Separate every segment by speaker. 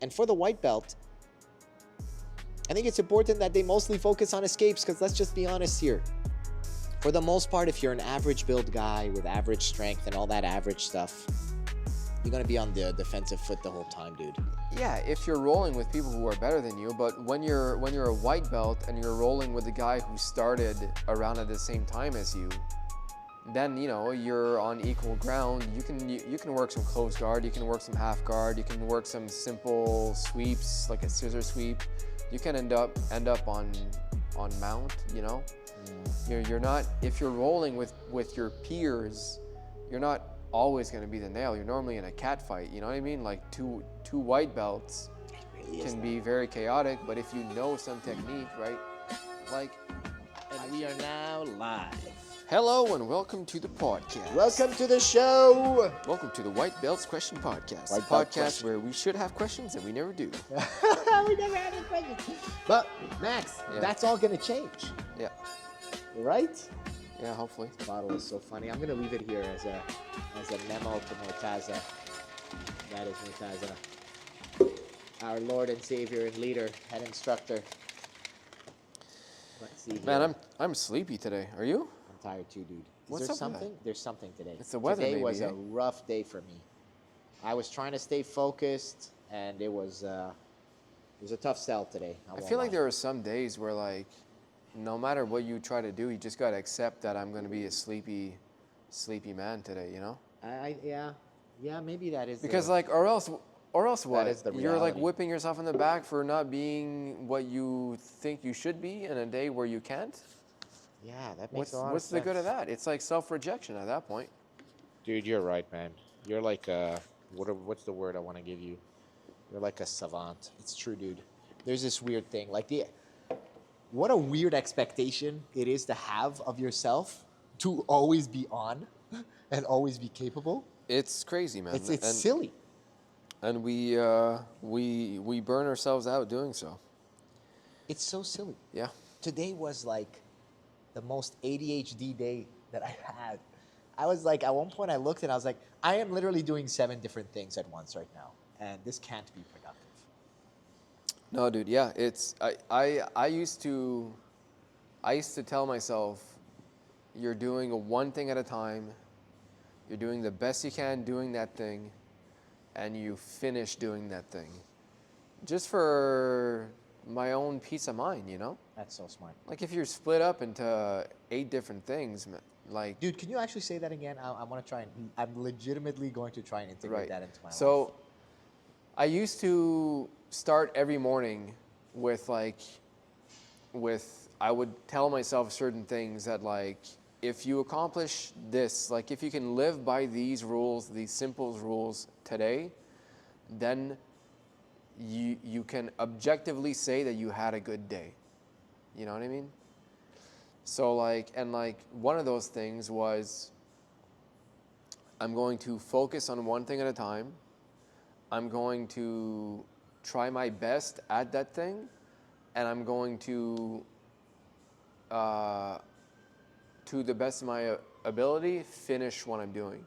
Speaker 1: And for the white belt, I think it's important that they mostly focus on escapes, because let's just be honest here. For the most part, if you're an average build guy with average strength and all that average stuff, you're going to be on the defensive foot the whole time, dude.
Speaker 2: Yeah, if you're rolling with people who are better than you, but when you're a white belt and you're rolling with a guy who started around at the same time as you, then you're on equal ground. You can work some close guard, you can work some half guard, you can work some simple sweeps like a scissor sweep. You can end up on mount. You're not, if you're rolling with your peers, you're not always going to be the nail. You're normally in a cat fight. You know what I mean? Like two white belts can be very chaotic, but if you know some technique, right?
Speaker 1: And we are now live.
Speaker 2: Hello and welcome to the podcast.
Speaker 1: Welcome to the show.
Speaker 2: Welcome to the White Belts Question Podcast.
Speaker 1: White
Speaker 2: A
Speaker 1: Belt
Speaker 2: podcast
Speaker 1: Question.
Speaker 2: where we should have questions and we never do.
Speaker 1: We never had any questions. But Max, that's all going to change.
Speaker 2: Yeah.
Speaker 1: Right?
Speaker 2: Yeah, hopefully.
Speaker 1: This bottle is so funny. I'm gonna leave it here as a memo to Mortaza. That is Mortaza, our Lord and Savior and leader and instructor. Let's see here.
Speaker 2: Man, I'm sleepy today. Are you?
Speaker 1: I'm tired too, dude.
Speaker 2: What's
Speaker 1: there
Speaker 2: up with
Speaker 1: something?
Speaker 2: that?
Speaker 1: There's something today.
Speaker 2: It's the weather,
Speaker 1: Today
Speaker 2: maybe,
Speaker 1: was
Speaker 2: eh?
Speaker 1: a rough day for me. I was trying to stay focused, and it was a tough sell today.
Speaker 2: I feel like there are some days where no matter what you try to do, you just gotta accept that I'm gonna be a sleepy man today.
Speaker 1: Yeah, maybe that is
Speaker 2: Because or else what?
Speaker 1: is the
Speaker 2: You're
Speaker 1: reality.
Speaker 2: whipping yourself in the back for not being what you think you should be in a day where you can't.
Speaker 1: Yeah, that makes
Speaker 2: What's
Speaker 1: a lot of
Speaker 2: what's the
Speaker 1: sense.
Speaker 2: good of that? It's like self-rejection at that point.
Speaker 1: Dude, you're right, man. You're like what's the word I want to give you? You're like a savant. It's true, dude. There's this weird thing, what a weird expectation it is to have of yourself to always be on and always be capable.
Speaker 2: It's crazy, man.
Speaker 1: It's silly.
Speaker 2: And we burn ourselves out doing so.
Speaker 1: It's so silly.
Speaker 2: Yeah.
Speaker 1: Today was the most ADHD day that I had. I was at one point I looked and I was like, I am literally doing 7 different things at once right now, and this can't be productive.
Speaker 2: No, dude. Yeah, I used to tell myself, you're doing one thing at a time. You're doing the best you can doing that thing, and you finish doing that thing. Just for my own peace of mind,
Speaker 1: That's so smart.
Speaker 2: If you're split up into 8 different things,
Speaker 1: Dude, can you actually say that again? I want to try and I'm legitimately going to try and integrate that into my life.
Speaker 2: So I used to start every morning with I would tell myself certain things that if you accomplish this, if you can live by these rules, these simple rules today, then you can objectively say that you had a good day. You know what I mean? So one of those things was, I'm going to focus on one thing at a time. I'm going to try my best at that thing, and I'm going to the best of my ability, finish what I'm doing.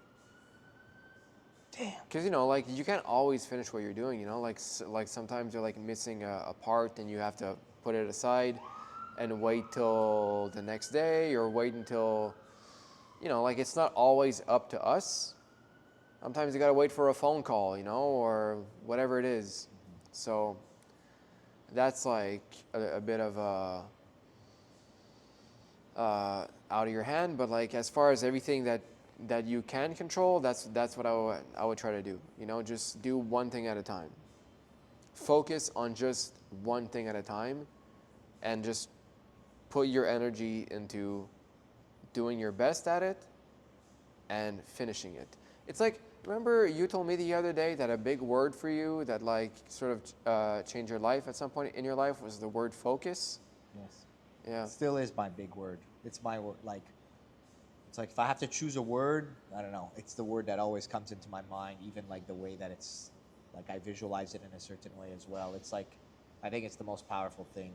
Speaker 1: Damn.
Speaker 2: Because you can't always finish what you're doing. Sometimes you're missing a part, and you have to put it aside and wait till the next day, or wait until it's not always up to us. Sometimes you gotta wait for a phone call, or whatever it is. So that's a bit of out of your hand. But as far as everything that you can control, that's what I would try to do. Just do one thing at a time. Focus on just one thing at a time, and just put your energy into doing your best at it and finishing it. It's remember you told me the other day that a big word for you that sort of changed your life at some point in your life was the word focus?
Speaker 1: Yes.
Speaker 2: Yeah.
Speaker 1: It still is my big word. It's my word. It's if I have to choose a word, I don't know. It's the word that always comes into my mind, even the way that it's I visualize it in a certain way as well. It's I think it's the most powerful thing.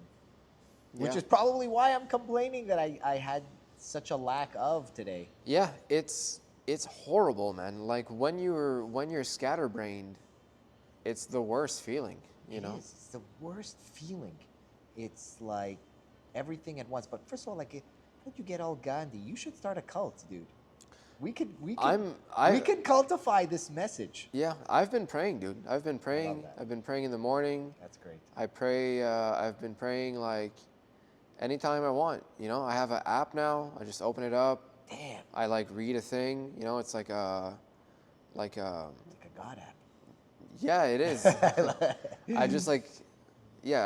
Speaker 1: Which is probably why I'm complaining that I had such a lack of today.
Speaker 2: Yeah, it's horrible, man. When you're scatterbrained, it's the worst feeling, you know?
Speaker 1: It's the worst feeling. It's like everything at once. But first of all, like, how did you get all Gandhi? You should start a cult, dude. We can cultify this message.
Speaker 2: Yeah, I've been praying, dude. I've been praying.
Speaker 1: that.
Speaker 2: I've been praying in the morning.
Speaker 1: That's great.
Speaker 2: I pray. I've been praying like anytime I want. You know, I have an app now. I just open it up.
Speaker 1: Damn.
Speaker 2: I like read a thing. You know, it's like a.
Speaker 1: It's like a God app.
Speaker 2: Yeah, it is. I just like, yeah,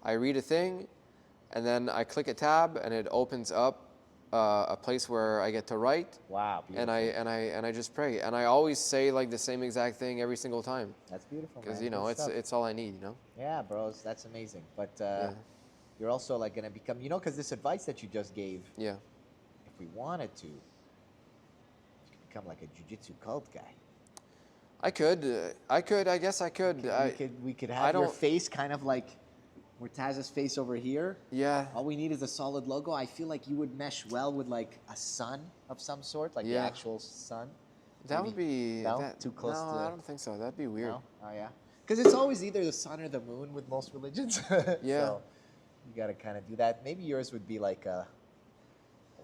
Speaker 2: I read a thing, and then I click a tab, and it opens up a place where I get to write.
Speaker 1: Wow.
Speaker 2: And I just pray, and I always say like the same exact thing every single time.
Speaker 1: That's beautiful.
Speaker 2: Because you know it's all I need. You know.
Speaker 1: Yeah, bros, that's amazing. But you're also like gonna become, you know, because this advice that you just gave.
Speaker 2: Yeah.
Speaker 1: If we wanted to, you could become like a jiu-jitsu cult guy.
Speaker 2: I guess I could.
Speaker 1: We could have your face kind of like Murtaz's face over here.
Speaker 2: Yeah.
Speaker 1: All we need is a solid logo. I feel like you would mesh well with like a sun of some sort, like the actual sun.
Speaker 2: That would be
Speaker 1: too close
Speaker 2: no,
Speaker 1: to.
Speaker 2: I don't think so. That'd be weird.
Speaker 1: No? Oh yeah. Because it's always either the sun or the moon with most religions.
Speaker 2: Yeah.
Speaker 1: So you got to kind of do that. Maybe yours would be like a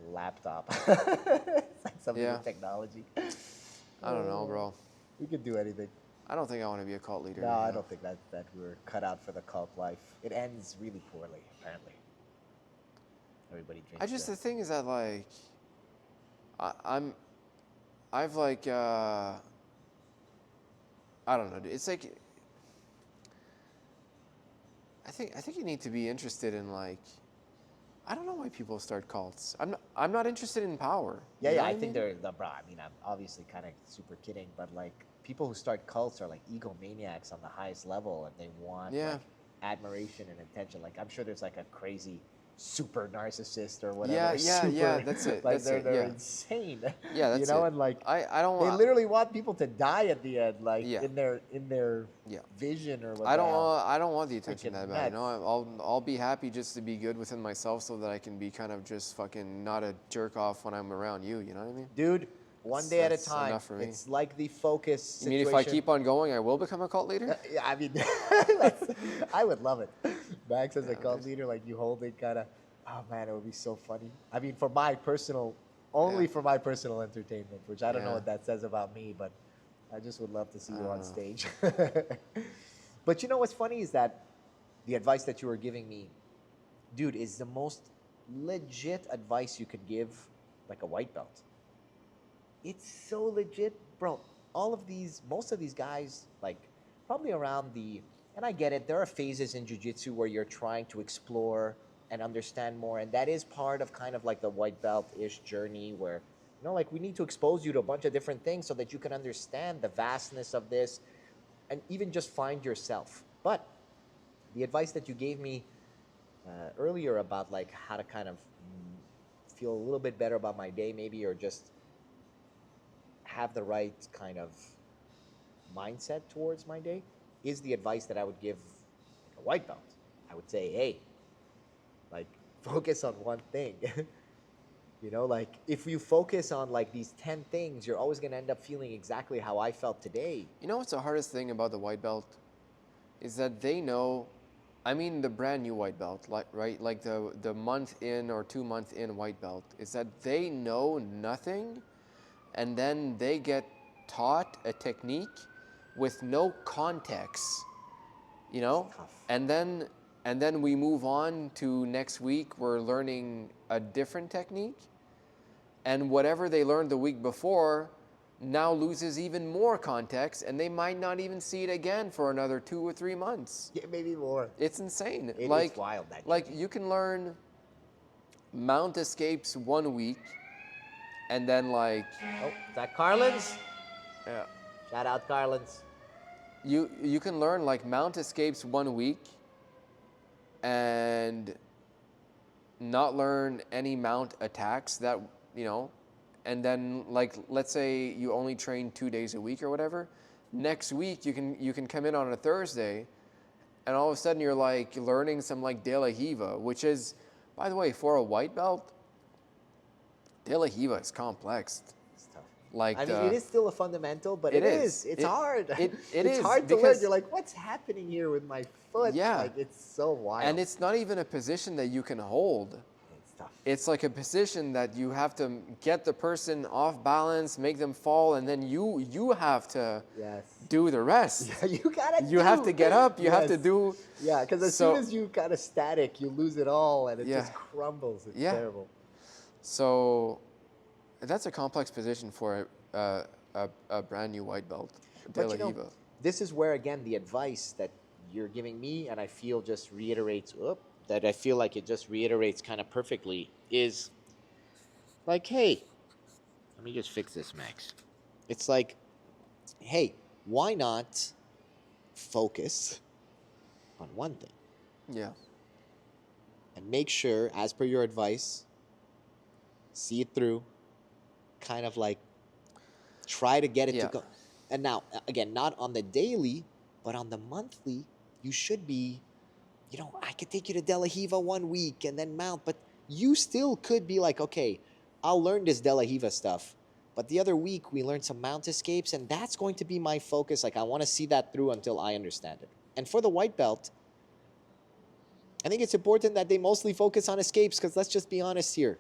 Speaker 1: laptop. It's like some new technology.
Speaker 2: I don't know, bro.
Speaker 1: We could do anything.
Speaker 2: I don't think I want to be a cult leader.
Speaker 1: No, I don't think that we're cut out for the cult life. It ends really poorly, apparently. Everybody drinks.
Speaker 2: The thing is that like, I've like, I don't know. It's like, I think you need to be interested in like, I don't know why people start cults. I'm not interested in power.
Speaker 1: Yeah,
Speaker 2: you know
Speaker 1: yeah. I
Speaker 2: what
Speaker 1: think they're bro. I mean, I'm obviously kind of super kidding, but like people who start cults are like egomaniacs on the highest level, and they want like, admiration and attention. Like I'm sure there's like a crazy super narcissist or whatever.
Speaker 2: Yeah. That's it.
Speaker 1: Like they're
Speaker 2: yeah.
Speaker 1: insane.
Speaker 2: Yeah, that's
Speaker 1: you know,
Speaker 2: it.
Speaker 1: and like
Speaker 2: I don't.
Speaker 1: They literally want people to die at the end, like in their
Speaker 2: yeah.
Speaker 1: vision or what.
Speaker 2: I don't want the attention
Speaker 1: Freaking
Speaker 2: that bad. You
Speaker 1: nuts.
Speaker 2: know, I'll be happy just to be good within myself, so that I can be kind of just fucking not a jerk off when I'm around you. You know what I mean?
Speaker 1: Dude, one day at a
Speaker 2: That's
Speaker 1: time.
Speaker 2: enough for me.
Speaker 1: It's like the focus
Speaker 2: You
Speaker 1: situation.
Speaker 2: mean if I keep on going, I will become a cult leader?
Speaker 1: Yeah, I mean, I would love it. Max as a cult leader, like you hold it, kind of. Oh man, it would be so funny. I mean, for my personal, only for my personal entertainment, which I don't know what that says about me, but I just would love to see you on stage. But you know what's funny is that the advice that you were giving me, dude, is the most legit advice you could give like a white belt. It's so legit, bro. Most of these guys, like probably around and I get it, there are phases in jiu-jitsu where you're trying to explore and understand more, and that is part of kind of like the white belt-ish journey where, you know, like we need to expose you to a bunch of different things so that you can understand the vastness of this and even just find yourself. But the advice that you gave me earlier about like how to kind of feel a little bit better about my day maybe, or just have the right kind of mindset towards my day, is the advice that I would give a white belt. I would say, hey, like focus on one thing. You know, like if you focus on like these 10 things, you're always going to end up feeling exactly how I felt today.
Speaker 2: You know what's the hardest thing about the white belt? Is that they know, I mean the brand new white belt, like the month in or 2 month in white belt, is that they know nothing, and then they get taught a technique with no context, you know? And then we move on to next week, we're learning a different technique, and whatever they learned the week before now loses even more context, and they might not even see it again for another 2 or 3 months.
Speaker 1: Yeah, maybe more.
Speaker 2: It's insane.
Speaker 1: It's wild.
Speaker 2: Like you can learn mount escapes 1 week, and then like...
Speaker 1: Oh, is that Carlins?
Speaker 2: Yeah.
Speaker 1: Shout out Carlins.
Speaker 2: You can learn like mount escapes 1 week, and not learn any mount attacks that, you know, and then like let's say you only train 2 days a week or whatever. Next week you can come in on a Thursday, and all of a sudden you're like learning some like De La Hiva, which is, by the way, for a white belt, De La Hiva is complex.
Speaker 1: It's tough.
Speaker 2: Like
Speaker 1: I mean, it is still a fundamental, but
Speaker 2: It
Speaker 1: it
Speaker 2: is.
Speaker 1: is. It's
Speaker 2: It-
Speaker 1: hard.
Speaker 2: it
Speaker 1: it's
Speaker 2: is,
Speaker 1: hard to learn.
Speaker 2: because-
Speaker 1: You're like, what's happening here with my foot?
Speaker 2: Yeah.
Speaker 1: Like, it's so wild.
Speaker 2: and it's not even a position that you can hold.
Speaker 1: It's tough.
Speaker 2: It's like a position that you have to get the person off balance, make them fall, and then you have to
Speaker 1: Yes.
Speaker 2: do the rest.
Speaker 1: you gotta.
Speaker 2: You have to get up. You have to
Speaker 1: Yes.
Speaker 2: do.
Speaker 1: Yeah, because as
Speaker 2: So-
Speaker 1: soon as you kind of static, you lose it all, and it
Speaker 2: Yeah.
Speaker 1: just crumbles. It's
Speaker 2: Yeah.
Speaker 1: terrible.
Speaker 2: So that's a complex position for a brand new white belt, De
Speaker 1: But
Speaker 2: La
Speaker 1: you know,
Speaker 2: Riva.
Speaker 1: this is where again the advice that you're giving me, and I feel just reiterates. That I feel like it just reiterates kind of perfectly is like, hey, let me just fix this, Max. It's like, hey, why not focus on one thing
Speaker 2: Yeah.
Speaker 1: and make sure, as per your advice, see it through, kind of like try to get it
Speaker 2: Yeah.
Speaker 1: to go. And now, again, not on the daily, but on the monthly, you should be, I could take you to De La Riva 1 week and then mount, but you still could be like, okay, I'll learn this De La Riva stuff. But the other week, we learned some mount escapes, and that's going to be my focus. Like, I want to see that through until I understand it. And for the white belt, I think it's important that they mostly focus on escapes, because let's just be honest here.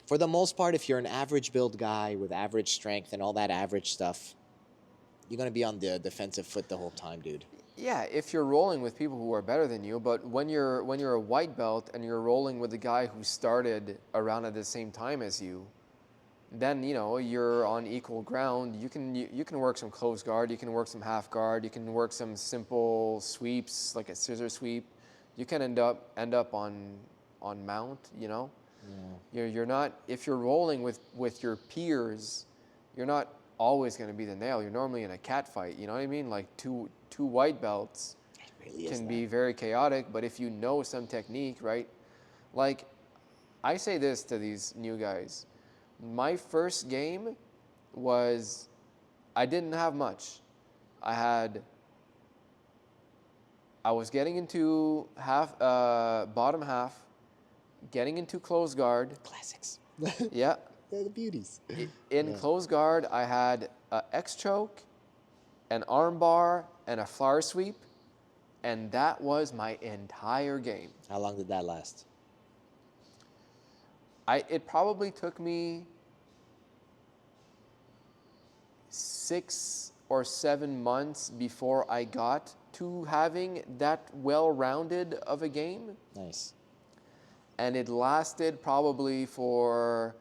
Speaker 1: For the most part, if you're an average build guy with average strength and all that average stuff, you're going to be on the defensive foot the whole time, dude.
Speaker 2: Yeah, if you're rolling with people who are better than you, but when you're a white belt and you're rolling with a guy who started around at the same time as you, then you're on equal ground. You can work some close guard, you can work some half guard, you can work some simple sweeps like a scissor sweep. You can end up on mount.
Speaker 1: Yeah.
Speaker 2: You're not, if you're rolling with your peers, you're not always going to be the nail. You're normally in a cat fight. You know what I mean? Like two white belts
Speaker 1: It really is
Speaker 2: can
Speaker 1: that.
Speaker 2: be very chaotic, but if you know some technique, right? Like, I say this to these new guys. My first game was, I didn't have much. I was getting into bottom half, getting into close guard.
Speaker 1: Classics.
Speaker 2: Yeah.
Speaker 1: They're the beauties.
Speaker 2: In
Speaker 1: Yeah.
Speaker 2: close guard, I had a X choke, an arm bar, and a flower sweep, and that was my entire game.
Speaker 1: How long did that last?
Speaker 2: It probably took me 6 or 7 months before I got to having that well-rounded of a game,
Speaker 1: Nice.
Speaker 2: and it lasted probably for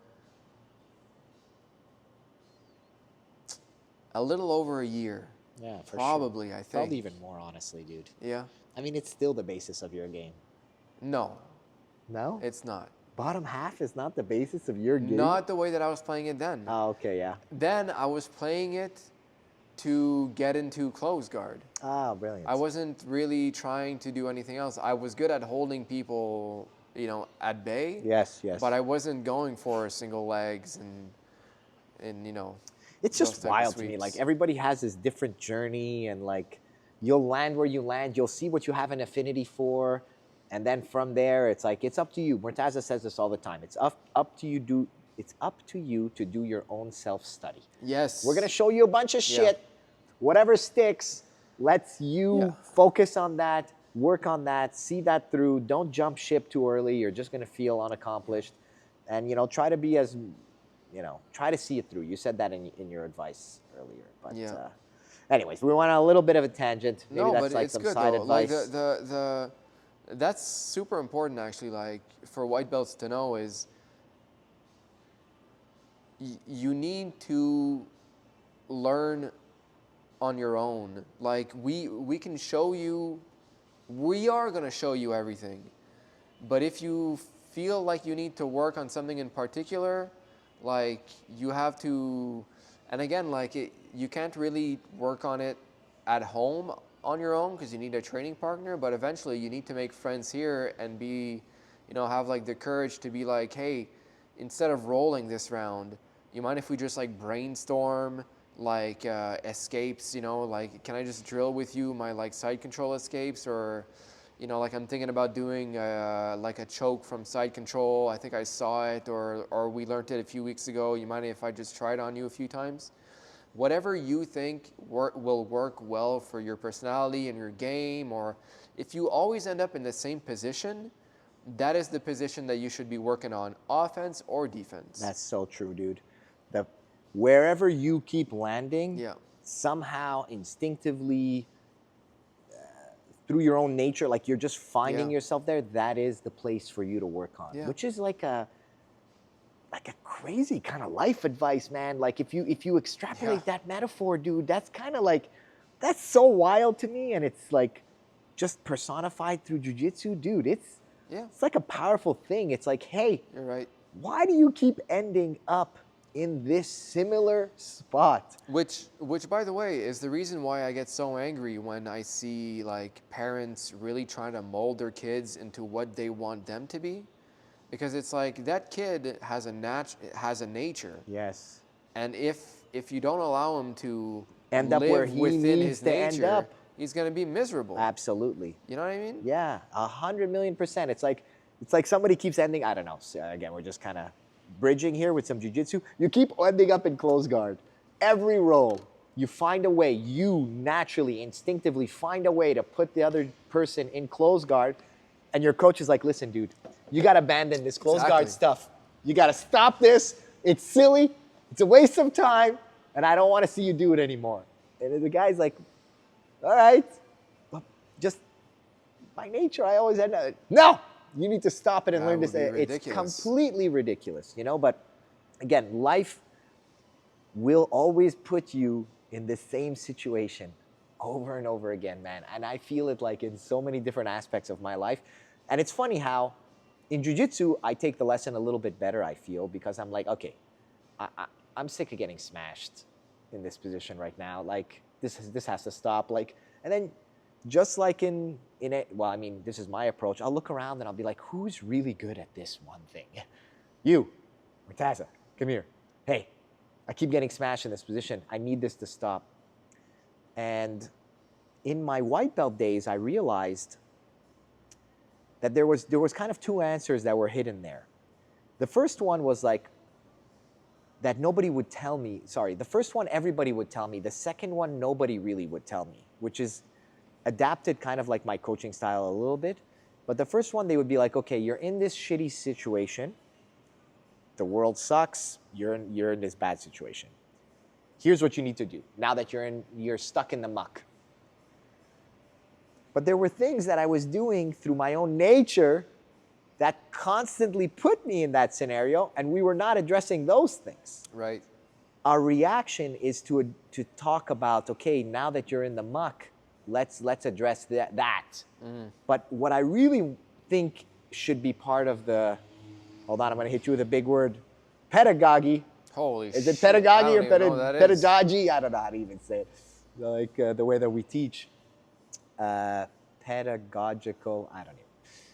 Speaker 2: a little over a year.
Speaker 1: Yeah, for
Speaker 2: Probably,
Speaker 1: sure.
Speaker 2: I think.
Speaker 1: Probably even more, honestly, dude.
Speaker 2: Yeah.
Speaker 1: I mean, it's still the basis of your game.
Speaker 2: No,
Speaker 1: No?
Speaker 2: it's not.
Speaker 1: Bottom half is not the basis of your game?
Speaker 2: Not the way that I was playing it then.
Speaker 1: Oh, okay, yeah.
Speaker 2: Then I was playing it to get into close guard.
Speaker 1: Ah, brilliant.
Speaker 2: I wasn't really trying to do anything else. I was good at holding people, at bay.
Speaker 1: Yes, yes.
Speaker 2: But I wasn't going for single legs and
Speaker 1: It's
Speaker 2: those
Speaker 1: just
Speaker 2: type of
Speaker 1: wild to me.
Speaker 2: sweeps.
Speaker 1: Like, everybody has this different journey, and like, you'll land where you land. You'll see what you have an affinity for, and then from there, it's like, it's up to you. Murtaza says this all the time. It's up to you. It's up to you to do your own self-study.
Speaker 2: Yes.
Speaker 1: We're gonna show you a bunch of
Speaker 2: Yeah.
Speaker 1: shit. Whatever sticks, let's you
Speaker 2: Yeah.
Speaker 1: focus on that, work on that, see that through. Don't jump ship too early. You're just gonna feel unaccomplished, and try to be as, try to see it through. You said that in your advice earlier, but
Speaker 2: Yeah.
Speaker 1: anyways, we went on a little bit of a tangent. Maybe
Speaker 2: No,
Speaker 1: that's
Speaker 2: but
Speaker 1: like
Speaker 2: it's
Speaker 1: some
Speaker 2: good
Speaker 1: side
Speaker 2: though.
Speaker 1: advice.
Speaker 2: Like the that's super important actually. Like for white belts to know is you need to learn on your own. Like we can show you, we are gonna show you everything, but if you feel like you need to work on something in particular, like you have to, and again, you can't really work on it at home on your own because you need a training partner, but eventually you need to make friends here and be, have like the courage to be like, hey, instead of rolling this round, you mind if we just like brainstorm escapes, like can I just drill with you my like side control escapes, or you know, like I'm thinking about doing like a choke from side control. I think I saw it, or we learned it a few weeks ago. You mind if I just try it on you a few times? Whatever you think will work well for your personality and your game, or if you always end up in the same position, that is the position that you should be working on, offense or defense.
Speaker 1: That's so true, dude. The wherever you keep landing,
Speaker 2: Yeah.
Speaker 1: somehow instinctively through your own nature, like you're just finding
Speaker 2: Yeah.
Speaker 1: yourself there, that is the place for you to work on.
Speaker 2: Yeah.
Speaker 1: Which is like a crazy kind of life advice, man. Like if you extrapolate that metaphor, dude, that's kind of like, that's so wild to me. And it's like just personified through jiu-jitsu, dude. It's like a powerful thing. It's like, hey,
Speaker 2: You're right.
Speaker 1: why do you keep ending up in this similar spot?
Speaker 2: Which, by the way, is the reason why I get so angry when I see like parents really trying to mold their kids into what they want them to be, because it's like that kid has a nature,
Speaker 1: Yes.
Speaker 2: and if you don't allow him to
Speaker 1: End up where
Speaker 2: live
Speaker 1: he
Speaker 2: within
Speaker 1: needs
Speaker 2: his
Speaker 1: to end
Speaker 2: nature,
Speaker 1: up.
Speaker 2: he's gonna be miserable.
Speaker 1: Absolutely.
Speaker 2: You know what I mean?
Speaker 1: Yeah, 100,000,000%. It's like somebody keeps ending, I don't know. So again, we're just kind of bridging here with some jiu-jitsu. You keep ending up in close guard. Every roll, you find a way, you naturally, instinctively find a way to put the other person in close guard. And your coach is like, listen, dude, you got to abandon this close guard stuff. You got to stop this. It's silly. It's a waste of time. And I don't want to see you do it anymore. And the guy's like, all right. But just by nature, I always end up, no, you need to stop it and learn to say it's completely ridiculous, you know? But again, life will always put you in the same situation over and over again, man. And I feel it like in so many different aspects of my life. And it's funny how in jiu-jitsu, I take the lesson a little bit better, I feel, because I'm like, okay, I'm sick of getting smashed in this position right now. Like, this has to stop. Like, and then just like in it, well, I mean, this is my approach. I'll look around and I'll be like, who's really good at this one thing? You, Murtaza, come here. Hey, I keep getting smashed in this position. I need this to stop. And in my white belt days, I realized that there was kind of two answers that were hidden there. The first one was like, that nobody would tell me. Sorry, the first one everybody would tell me. The second one nobody really would tell me, which is adapted kind of like my coaching style a little bit. But the first one, they would be like, okay, you're in this shitty situation. The world sucks. You're in this bad situation. Here's what you need to do now that you're stuck in the muck. But there were things that I was doing through my own nature that constantly put me in that scenario, and we were not addressing those things.
Speaker 2: Right.
Speaker 1: Our reaction is to talk about, okay, now that you're in the muck, let's address that. But what I really think should be part of the, hold on, I'm going to hit you with a big word, pedagogy.
Speaker 2: Holy shit.
Speaker 1: Is it pedagogy or
Speaker 2: pedagogy?
Speaker 1: I don't know how to even say it. Like the way that we teach. Pedagogical, I don't know.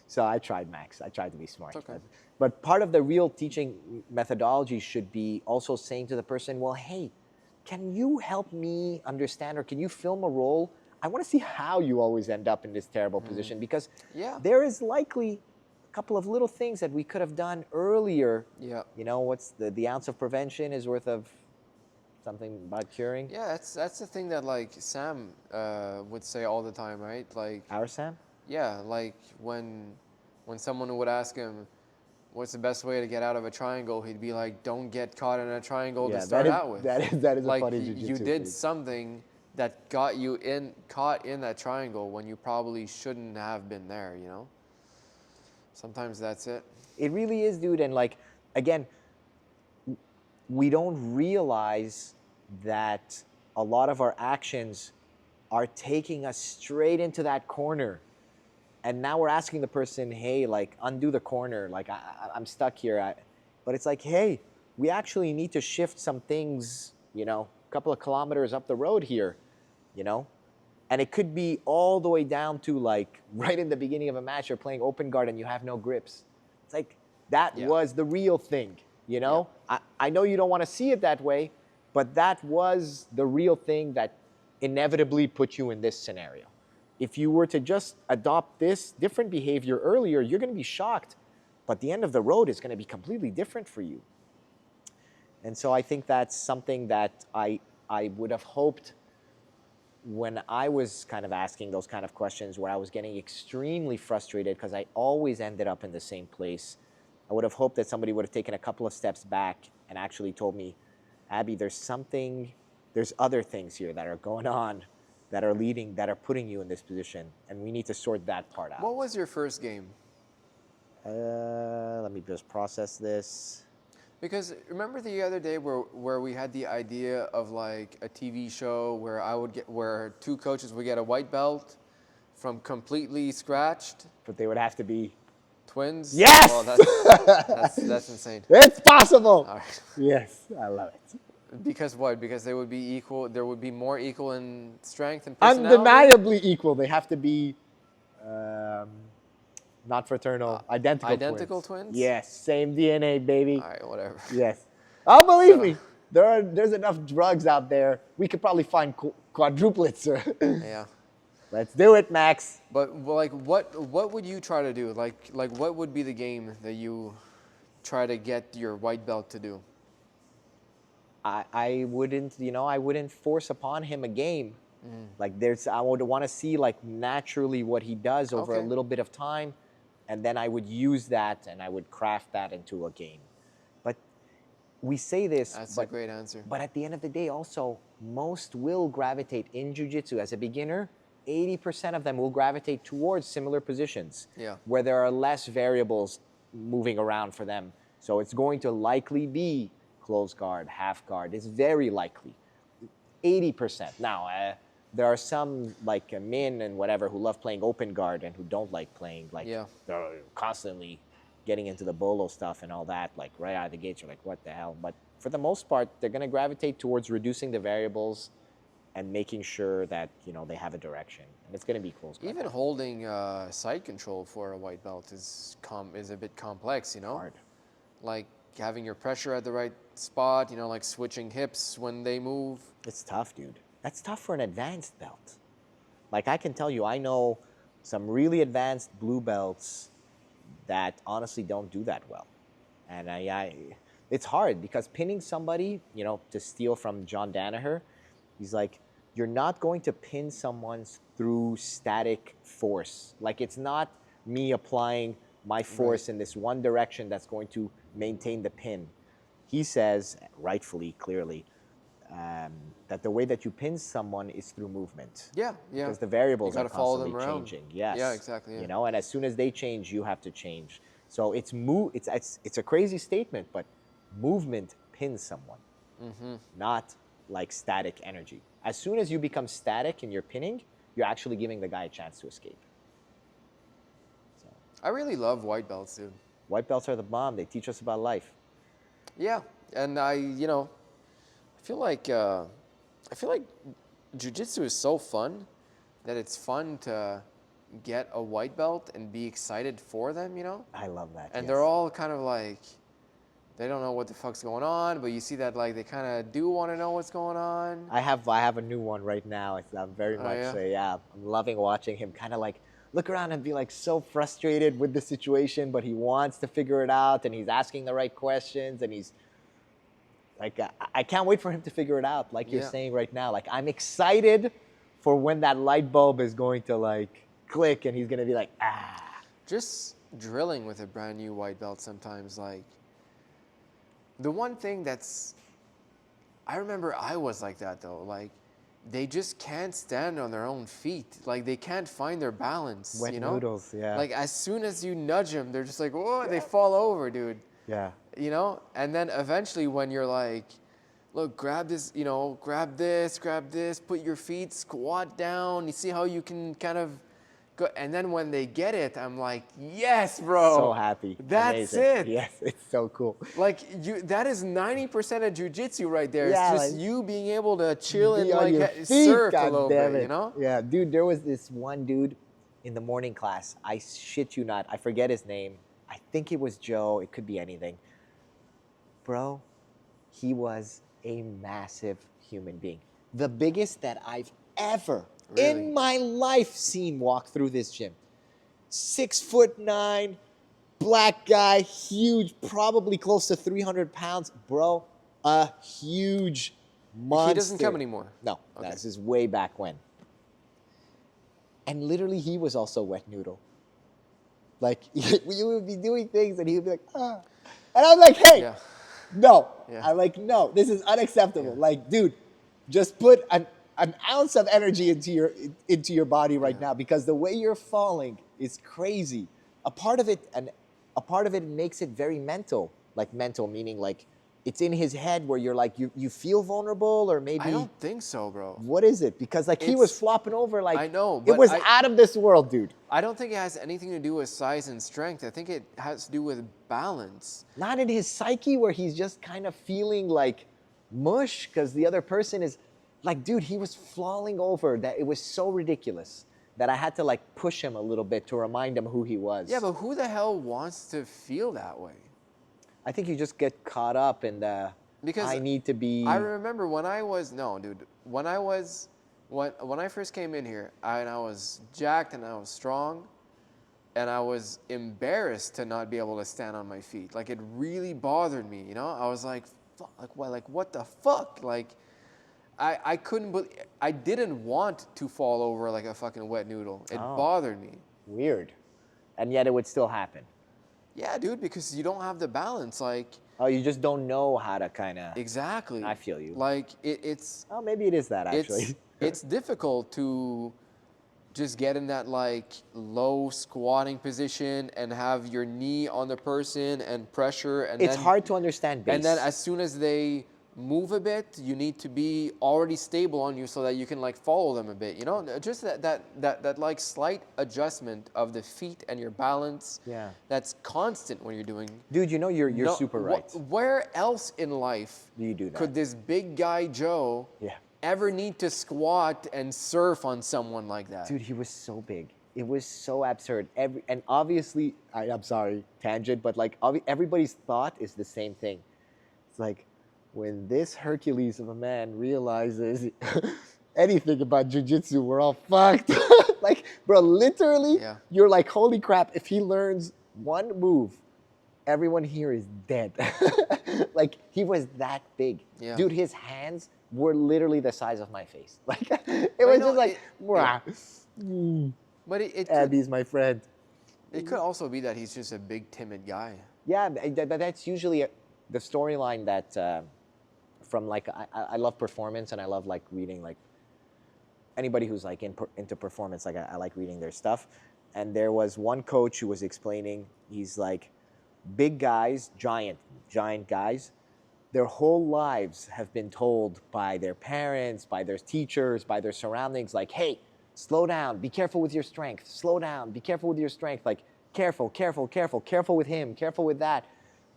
Speaker 1: So I tried, Max. I tried to be smart.
Speaker 2: It's okay.
Speaker 1: But part of the real teaching methodology should be also saying to the person, well, hey, can you help me understand, or can you film a role? I want to see how you always end up in this terrible position, because there is likely a couple of little things that we could have done earlier.
Speaker 2: Yeah.
Speaker 1: You know, what's the ounce of prevention is worth of something about curing.
Speaker 2: Yeah, that's the thing that like Sam would say all the time, right? Like
Speaker 1: Our Sam?
Speaker 2: Yeah, like when someone would ask him, what's the best way to get out of a triangle, he'd be like, don't get caught in a triangle to start out with.
Speaker 1: That is
Speaker 2: like,
Speaker 1: a funny jiu-jitsu
Speaker 2: you did
Speaker 1: thing.
Speaker 2: something that got you caught in that triangle when you probably shouldn't have been there, you know? Sometimes that's it.
Speaker 1: It really is, dude. And like, again, we don't realize that a lot of our actions are taking us straight into that corner. And now we're asking the person, hey, like, undo the corner. Like, I'm stuck here. But it's like, hey, we actually need to shift some things, you know, a couple of kilometers up the road here, you know? And it could be all the way down to, like, right in the beginning of a match, you're playing open guard and you have no grips. It's like, that was the real thing, you know? Yeah. I know you don't want to see it that way, but that was the real thing that inevitably put you in this scenario. if you were to just adopt this different behavior earlier, you're going to be shocked. But the end of the road is going to be completely different for you. And so I think that's something that I would have hoped when I was kind of asking those kind of questions where I was getting extremely frustrated because I always ended up in the same place. I would have hoped that somebody would have taken a couple of steps back and actually told me, Abby, there's other things here that are going on that are putting you in this position, and we need to sort that part out.
Speaker 2: What was your first game?
Speaker 1: Let me just process this.
Speaker 2: Because remember the other day where we had the idea of like a TV show where two coaches would get a white belt from completely scratched?
Speaker 1: But they would have to be
Speaker 2: twins?
Speaker 1: Yes!
Speaker 2: Well, that's insane.
Speaker 1: It's possible.
Speaker 2: All right.
Speaker 1: Yes, I love it.
Speaker 2: Because what? Because they would be equal. There would be more equal in strength and personality.
Speaker 1: Undeniably equal. They have to be not fraternal, identical
Speaker 2: twins.
Speaker 1: Yes, same DNA, baby.
Speaker 2: All right, whatever.
Speaker 1: Yes. Oh, believe me, there's enough drugs out there. We could probably find quadruplets.
Speaker 2: Yeah.
Speaker 1: Let's do it, Max.
Speaker 2: But like, what would you try to do? Like what would be the game that you try to get your white belt to do?
Speaker 1: I wouldn't force upon him a game. Like I would want to see like naturally what he does over a little bit of time, and then I would use that and I would craft that into a game. But we say this.
Speaker 2: That's a great answer.
Speaker 1: But at the end of the day, also most will gravitate in jiu-jitsu as a beginner. 80% of them will gravitate towards similar positions where there are less variables moving around for them. So it's going to likely be close guard, half guard. It's very likely. 80%. Now, there are some like Min and whatever who love playing open guard and who don't like playing they're constantly getting into the bolo stuff and all that. Like right out of the gates, you're like, what the hell? But for the most part, they're going to gravitate towards reducing the variables and making sure that they have a direction, and it's going to be close guard.
Speaker 2: Even holding side control for a white belt is a bit complex,
Speaker 1: Hard.
Speaker 2: Like having your pressure at the right spot, like switching hips when they move.
Speaker 1: It's tough, dude. That's tough for an advanced belt. Like I can tell you, I know some really advanced blue belts that honestly don't do that well, and it's hard because pinning somebody, to steal from John Danaher. He's like, you're not going to pin someone through static force. Like it's not me applying my force in this one direction that's going to maintain the pin. He says, rightfully, clearly, that the way that you pin someone is through movement.
Speaker 2: Yeah.
Speaker 1: Because the variables
Speaker 2: you
Speaker 1: are constantly changing. Yes.
Speaker 2: Yeah, exactly. Yeah.
Speaker 1: And as soon as they change, you have to change. So it's a crazy statement, but movement pins someone, not like static energy. As soon as you become static in your pinning, you're actually giving the guy a chance to escape. So
Speaker 2: I really love white belts, dude.
Speaker 1: White belts are the bomb. They teach us about life.
Speaker 2: Yeah, and I feel like jiu-jitsu is so fun that it's fun to get a white belt and be excited for them,
Speaker 1: I love that.
Speaker 2: And they're all kind of like, they don't know what the fuck's going on, but you see that like they kind of do want to know what's going on.
Speaker 1: I have a new one right now. I'm very much I'm loving watching him kind of like look around and be like so frustrated with the situation, but he wants to figure it out and he's asking the right questions and he's like, I can't wait for him to figure it out. Like you're saying right now, like I'm excited for when that light bulb is going to like click and he's going to be like,
Speaker 2: Just drilling with a brand new white belt sometimes, like, the one thing I remember I was like that though, like they just can't stand on their own feet. Like they can't find their balance,
Speaker 1: Wet noodles, yeah.
Speaker 2: Like as soon as you nudge them, they're just like, whoa, they fall over, dude.
Speaker 1: Yeah.
Speaker 2: And then eventually when you're like, look, grab this, grab this, put your feet, squat down, you see how you can kind of go. And then when they get it, I'm like, yes, bro.
Speaker 1: So happy.
Speaker 2: That's
Speaker 1: Amazing.
Speaker 2: it.
Speaker 1: Yes, it's so cool.
Speaker 2: Like that is 90% of jiu-jitsu right there.
Speaker 1: Yeah,
Speaker 2: it's just
Speaker 1: like,
Speaker 2: you being able to chill and
Speaker 1: on your
Speaker 2: like
Speaker 1: feet,
Speaker 2: surf a little
Speaker 1: damn
Speaker 2: bit,
Speaker 1: it. Yeah, dude, there was this one dude in the morning class. I shit you not. I forget his name. I think it was Joe. It could be anything. Bro, he was a massive human being. The biggest that I've ever
Speaker 2: Really?
Speaker 1: in my life seen walk through this gym. 6'9", black guy, huge, probably close to 300 pounds. Bro, a huge monster.
Speaker 2: He doesn't come anymore?
Speaker 1: No,
Speaker 2: Okay.
Speaker 1: this is way back when. And literally, he was also wet noodle. Like, you would be doing things and he would be like, ah. And I was like, hey,
Speaker 2: Yeah.
Speaker 1: no.
Speaker 2: Yeah.
Speaker 1: I'm like, no, this is unacceptable.
Speaker 2: Yeah.
Speaker 1: Like, dude, just put an ounce of energy into your body right
Speaker 2: Yeah.
Speaker 1: now, because the way you're falling is crazy. A part of it makes it very mental. Like, mental meaning like it's in his head where you're like, you feel vulnerable, or maybe
Speaker 2: I don't think so, bro.
Speaker 1: what is it? Because like he was
Speaker 2: It's-
Speaker 1: flopping over, like
Speaker 2: I know,
Speaker 1: it
Speaker 2: but
Speaker 1: was out of this world, dude.
Speaker 2: I don't think it has anything to do with size and strength. I think it has to do with balance.
Speaker 1: Not in his psyche where he's just kind of feeling like mush because the other person is like, dude, he was falling over that it was so ridiculous that I had to like push him a little bit to remind him who he was.
Speaker 2: Yeah, but who the hell wants to feel that way?
Speaker 1: I think you just get caught up in the
Speaker 2: Because
Speaker 1: I need to be.
Speaker 2: I remember when I was when I first came in here, I was jacked and I was strong, and I was embarrassed to not be able to stand on my feet. Like, it really bothered me, you know? I was like, fuck, what the fuck? Like, I couldn't believe, I didn't want to fall over like a fucking wet noodle. It bothered me.
Speaker 1: Weird. And yet it would still happen.
Speaker 2: Yeah, dude, because you don't have the balance, like.
Speaker 1: Oh, you just don't know how to kind of.
Speaker 2: Exactly.
Speaker 1: I feel you.
Speaker 2: Like, it's.
Speaker 1: Oh, maybe it is that actually.
Speaker 2: It's difficult to just get in that like low squatting position and have your knee on the person and pressure, and
Speaker 1: It's
Speaker 2: then,
Speaker 1: hard to understand base.
Speaker 2: And then as soon as they move a bit, you need to be already stable on you so that you can like follow them a bit. You know, just that like slight adjustment of the feet and your balance.
Speaker 1: Yeah.
Speaker 2: That's constant when you're doing.
Speaker 1: Dude, you know you're
Speaker 2: No-
Speaker 1: super right.
Speaker 2: Where else in life
Speaker 1: Do you do that?
Speaker 2: could this big guy Joe
Speaker 1: Yeah.
Speaker 2: ever need to squat and surf on someone like that?
Speaker 1: Dude, he was so big. It was so absurd. And obviously, I'm sorry, tangent, but like everybody's thought is the same thing. It's like when this Hercules of a man realizes anything about jiu-jitsu, we're all fucked. Like, bro, literally,
Speaker 2: Yeah.
Speaker 1: you're like, holy crap, if he learns one move, everyone here is dead. Like, he was that big.
Speaker 2: Yeah.
Speaker 1: Dude, his hands were literally the size of my face. Like, it was
Speaker 2: know,
Speaker 1: just like,
Speaker 2: But it
Speaker 1: Abby's my friend.
Speaker 2: it could also be that he's just a big timid guy.
Speaker 1: Yeah, that's usually the storyline that from like I love performance, and I love like reading like anybody who's like into performance. Like I like reading their stuff. And there was one coach who was explaining. He's like, big guys, giant guys, their whole lives have been told by their parents, by their teachers, by their surroundings, like, hey, slow down, be careful with your strength, slow down, be careful with your strength, like, careful with him, careful with that.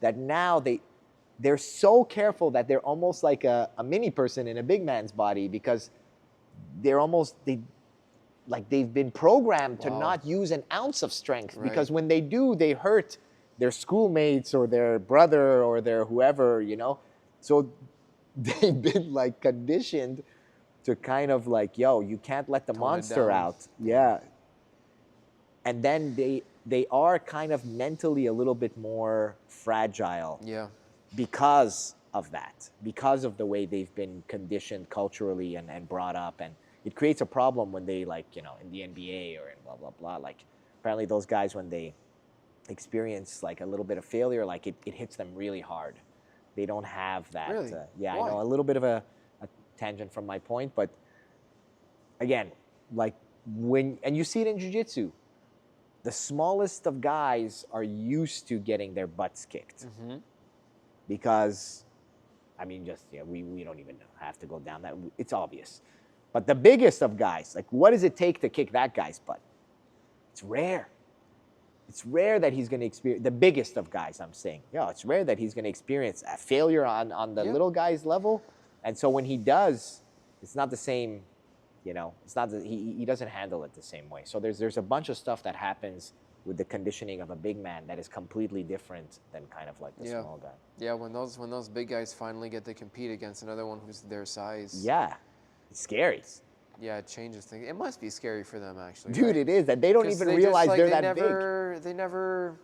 Speaker 1: That now they're so careful that they're almost like a mini person in a big man's body, because they've been programmed to not use an ounce of strength, because when they do, they hurt their schoolmates or their brother or their whoever, you know? So they've been like conditioned to kind of like, yo, you can't let the
Speaker 2: Tone it
Speaker 1: monster
Speaker 2: down.
Speaker 1: out. Yeah. And then they are kind of mentally a little bit more fragile.
Speaker 2: Yeah.
Speaker 1: Because of that, because of the way they've been conditioned culturally and brought up. And it creates a problem when they, like, you know, in the NBA or in blah, blah, blah. Like, apparently those guys, when they experience like a little bit of failure, like it hits them really hard. They don't have that.
Speaker 2: Really?
Speaker 1: Yeah,
Speaker 2: Why?
Speaker 1: I know, a little bit of a tangent from my point, but again, like and you see it in jiu-jitsu, the smallest of guys are used to getting their butts kicked.
Speaker 2: Mm-hmm.
Speaker 1: Because, I mean, just, yeah, we don't even have to go down that. It's obvious. But the biggest of guys, like, what does it take to kick that guy's butt? It's rare. It's rare that he's going to experience, the biggest of guys, I'm saying. Yeah, it's rare that he's going to experience a failure on the little guy's level. And so when he does, it's not the same, you know, it's not he doesn't handle it the same way. So there's a bunch of stuff that happens with the conditioning of a big man that is completely different than kind of like the small guy.
Speaker 2: Yeah, when those big guys finally get to compete against another one who's their size.
Speaker 1: Yeah, it's scary.
Speaker 2: Yeah, it changes things. It must be scary for them, actually.
Speaker 1: Dude,
Speaker 2: right?
Speaker 1: it is. And they don't
Speaker 2: 'Cause
Speaker 1: even
Speaker 2: they
Speaker 1: realize
Speaker 2: just, like,
Speaker 1: they're
Speaker 2: they
Speaker 1: that big.
Speaker 2: never, They never,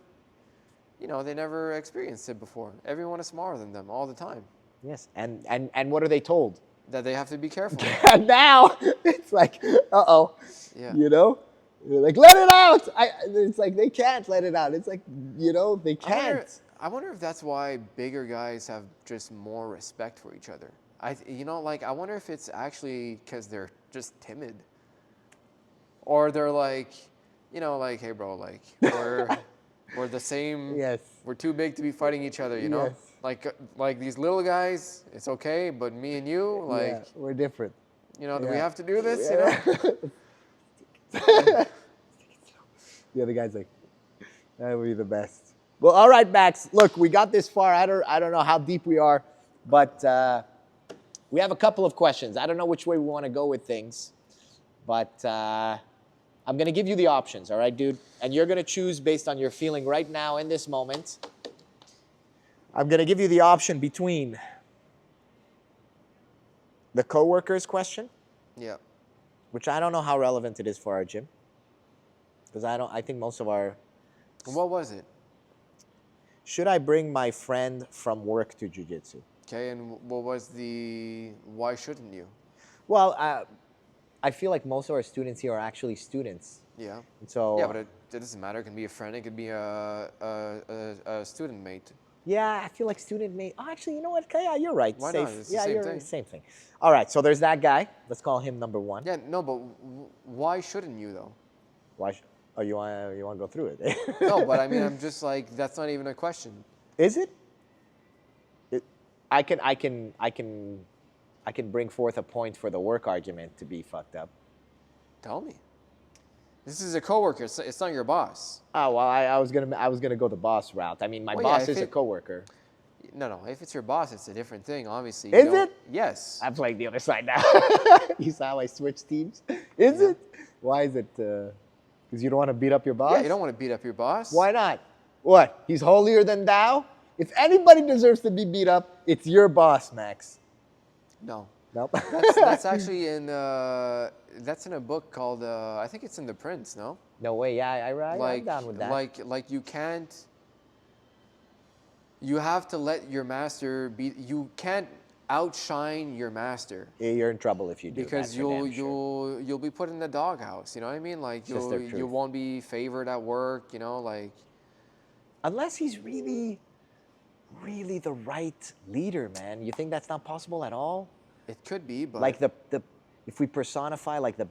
Speaker 2: they never experienced it before. Everyone is smaller than them all the time.
Speaker 1: Yes. And what are they told?
Speaker 2: That they have to be careful.
Speaker 1: And now it's like, uh-oh.
Speaker 2: Yeah.
Speaker 1: You know? They're like, let it out. It's like they can't let it out. It's like, they can't.
Speaker 2: I wonder if that's why bigger guys have just more respect for each other. I wonder if it's actually because they're just timid, or they're like, like, hey, bro, like we're the same.
Speaker 1: Yes.
Speaker 2: We're too big to be fighting each other. You know,
Speaker 1: Yes.
Speaker 2: like these little guys, it's okay, but me and you, like,
Speaker 1: Yeah, we're different.
Speaker 2: do we
Speaker 1: Yeah.
Speaker 2: have to do this?
Speaker 1: Yeah. The other guy's like, that would be the best. Well, all right, Max. Look, we got this far. I don't know how deep we are, but we have a couple of questions. I don't know which way we want to go with things, but I'm going to give you the options, all right, dude? And you're going to choose based on your feeling right now in this moment. I'm going to give you the option between the coworkers question,
Speaker 2: Yeah.
Speaker 1: which I don't know how relevant it is for our gym, because I think most of our...
Speaker 2: What was it?
Speaker 1: Should I bring my friend from work to jiu-jitsu?
Speaker 2: Okay, and what was why shouldn't you?
Speaker 1: Well, I feel like most of our students here are actually students.
Speaker 2: Yeah.
Speaker 1: And so...
Speaker 2: Yeah, but it doesn't matter. It can be a friend. It could be a student mate.
Speaker 1: Yeah, I feel like student mate. Oh, actually, you know what? Yeah, you're right.
Speaker 2: Why
Speaker 1: Safe.
Speaker 2: not? It's the
Speaker 1: yeah,
Speaker 2: same
Speaker 1: you're
Speaker 2: thing.
Speaker 1: right. Same thing. All right, so there's that guy. Let's call him number one.
Speaker 2: Yeah, no, but why shouldn't you though?
Speaker 1: Why? Oh, you want to go through it?
Speaker 2: No, but I mean, I'm just like, that's not even a question.
Speaker 1: Is it? I can bring forth a point for the work argument to be fucked up.
Speaker 2: Tell me. This is a coworker. It's not your boss.
Speaker 1: Oh well, I was gonna go the boss route. I mean, my
Speaker 2: Well, yeah,
Speaker 1: boss
Speaker 2: if
Speaker 1: is a
Speaker 2: it-
Speaker 1: coworker.
Speaker 2: No. If it's your boss, it's a different thing. Obviously.
Speaker 1: Is it?
Speaker 2: Yes.
Speaker 1: I'm playing the other side now. You saw how I switched teams? Is it? Why is it? Because you don't want to beat up your boss?
Speaker 2: Yeah, you don't want to beat up your boss.
Speaker 1: Why not? What? He's holier than thou? If anybody deserves to be beat up, it's your boss, Max.
Speaker 2: No.
Speaker 1: Nope.
Speaker 2: That's actually that's in a book called I think it's in The Prince. No.
Speaker 1: No way. Yeah, I'm down with that.
Speaker 2: Like you can't. You have to let your master be. You can't outshine your master.
Speaker 1: Yeah, you're in trouble if you do.
Speaker 2: Because
Speaker 1: that's for damn sure.
Speaker 2: you'll be put in the doghouse. You know what I mean? Like
Speaker 1: Just their
Speaker 2: you
Speaker 1: truth.
Speaker 2: won't be favored at work. Like
Speaker 1: Unless he's really the right leader, man. You think that's not possible at all?
Speaker 2: it could be, but
Speaker 1: Like the if we personify like the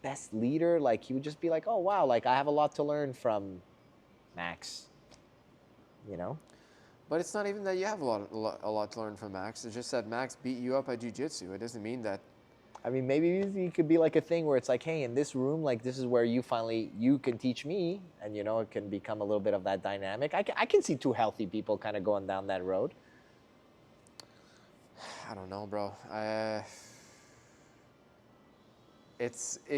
Speaker 1: best leader, like he would just be like, oh wow, like I have a lot to learn from Max. You know?
Speaker 2: But it's not even that you have a lot to learn from Max. It's just that Max beat you up at jiu-jitsu. It doesn't mean that.
Speaker 1: I mean, maybe it could be like a thing where it's like, hey, in this room, like this is where you can teach me, and it can become a little bit of that dynamic. I can see two healthy people kind of going down that road.
Speaker 2: I don't know, bro.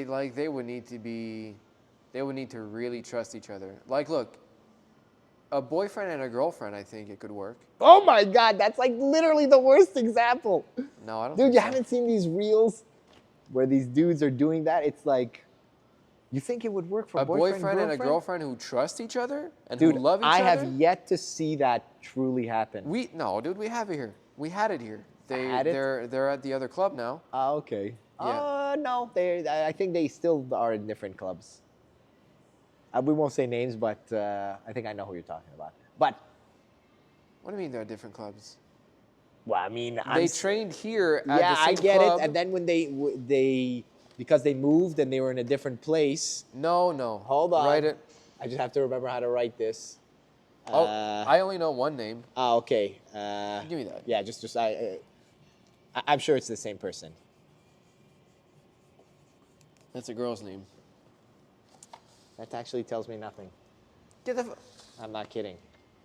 Speaker 2: Like they would need to really trust each other. Like, look, a boyfriend and a girlfriend, I think it could work.
Speaker 1: Oh my God, that's like literally the worst example.
Speaker 2: No, I don't.
Speaker 1: Dude,
Speaker 2: think
Speaker 1: you
Speaker 2: so.
Speaker 1: haven't seen these reels where these dudes are doing that? It's like, you think it would work for
Speaker 2: A boyfriend and a
Speaker 1: girlfriend?
Speaker 2: girlfriend who trust each other and
Speaker 1: Dude,
Speaker 2: who love each
Speaker 1: I
Speaker 2: other.
Speaker 1: have yet to see that truly happen.
Speaker 2: No, dude, we have it here. We had it here.
Speaker 1: Had it?
Speaker 2: They're at the other club now.
Speaker 1: Oh, okay.
Speaker 2: Yeah.
Speaker 1: No, I think they still are in different clubs. We won't say names, but I think I know who you're talking about. But,
Speaker 2: What do you mean they're at different clubs?
Speaker 1: well, I mean,
Speaker 2: They trained here at
Speaker 1: yeah,
Speaker 2: the same
Speaker 1: I get
Speaker 2: club.
Speaker 1: it. And then when they because they moved and they were in a different place.
Speaker 2: No.
Speaker 1: Hold on.
Speaker 2: Write it.
Speaker 1: I just have to remember how to write this.
Speaker 2: Oh, I only know one name.
Speaker 1: Okay.
Speaker 2: Give me that.
Speaker 1: Yeah, I'm sure it's the same person.
Speaker 2: That's a girl's name.
Speaker 1: That actually tells me nothing.
Speaker 2: Get the.
Speaker 1: I'm not kidding.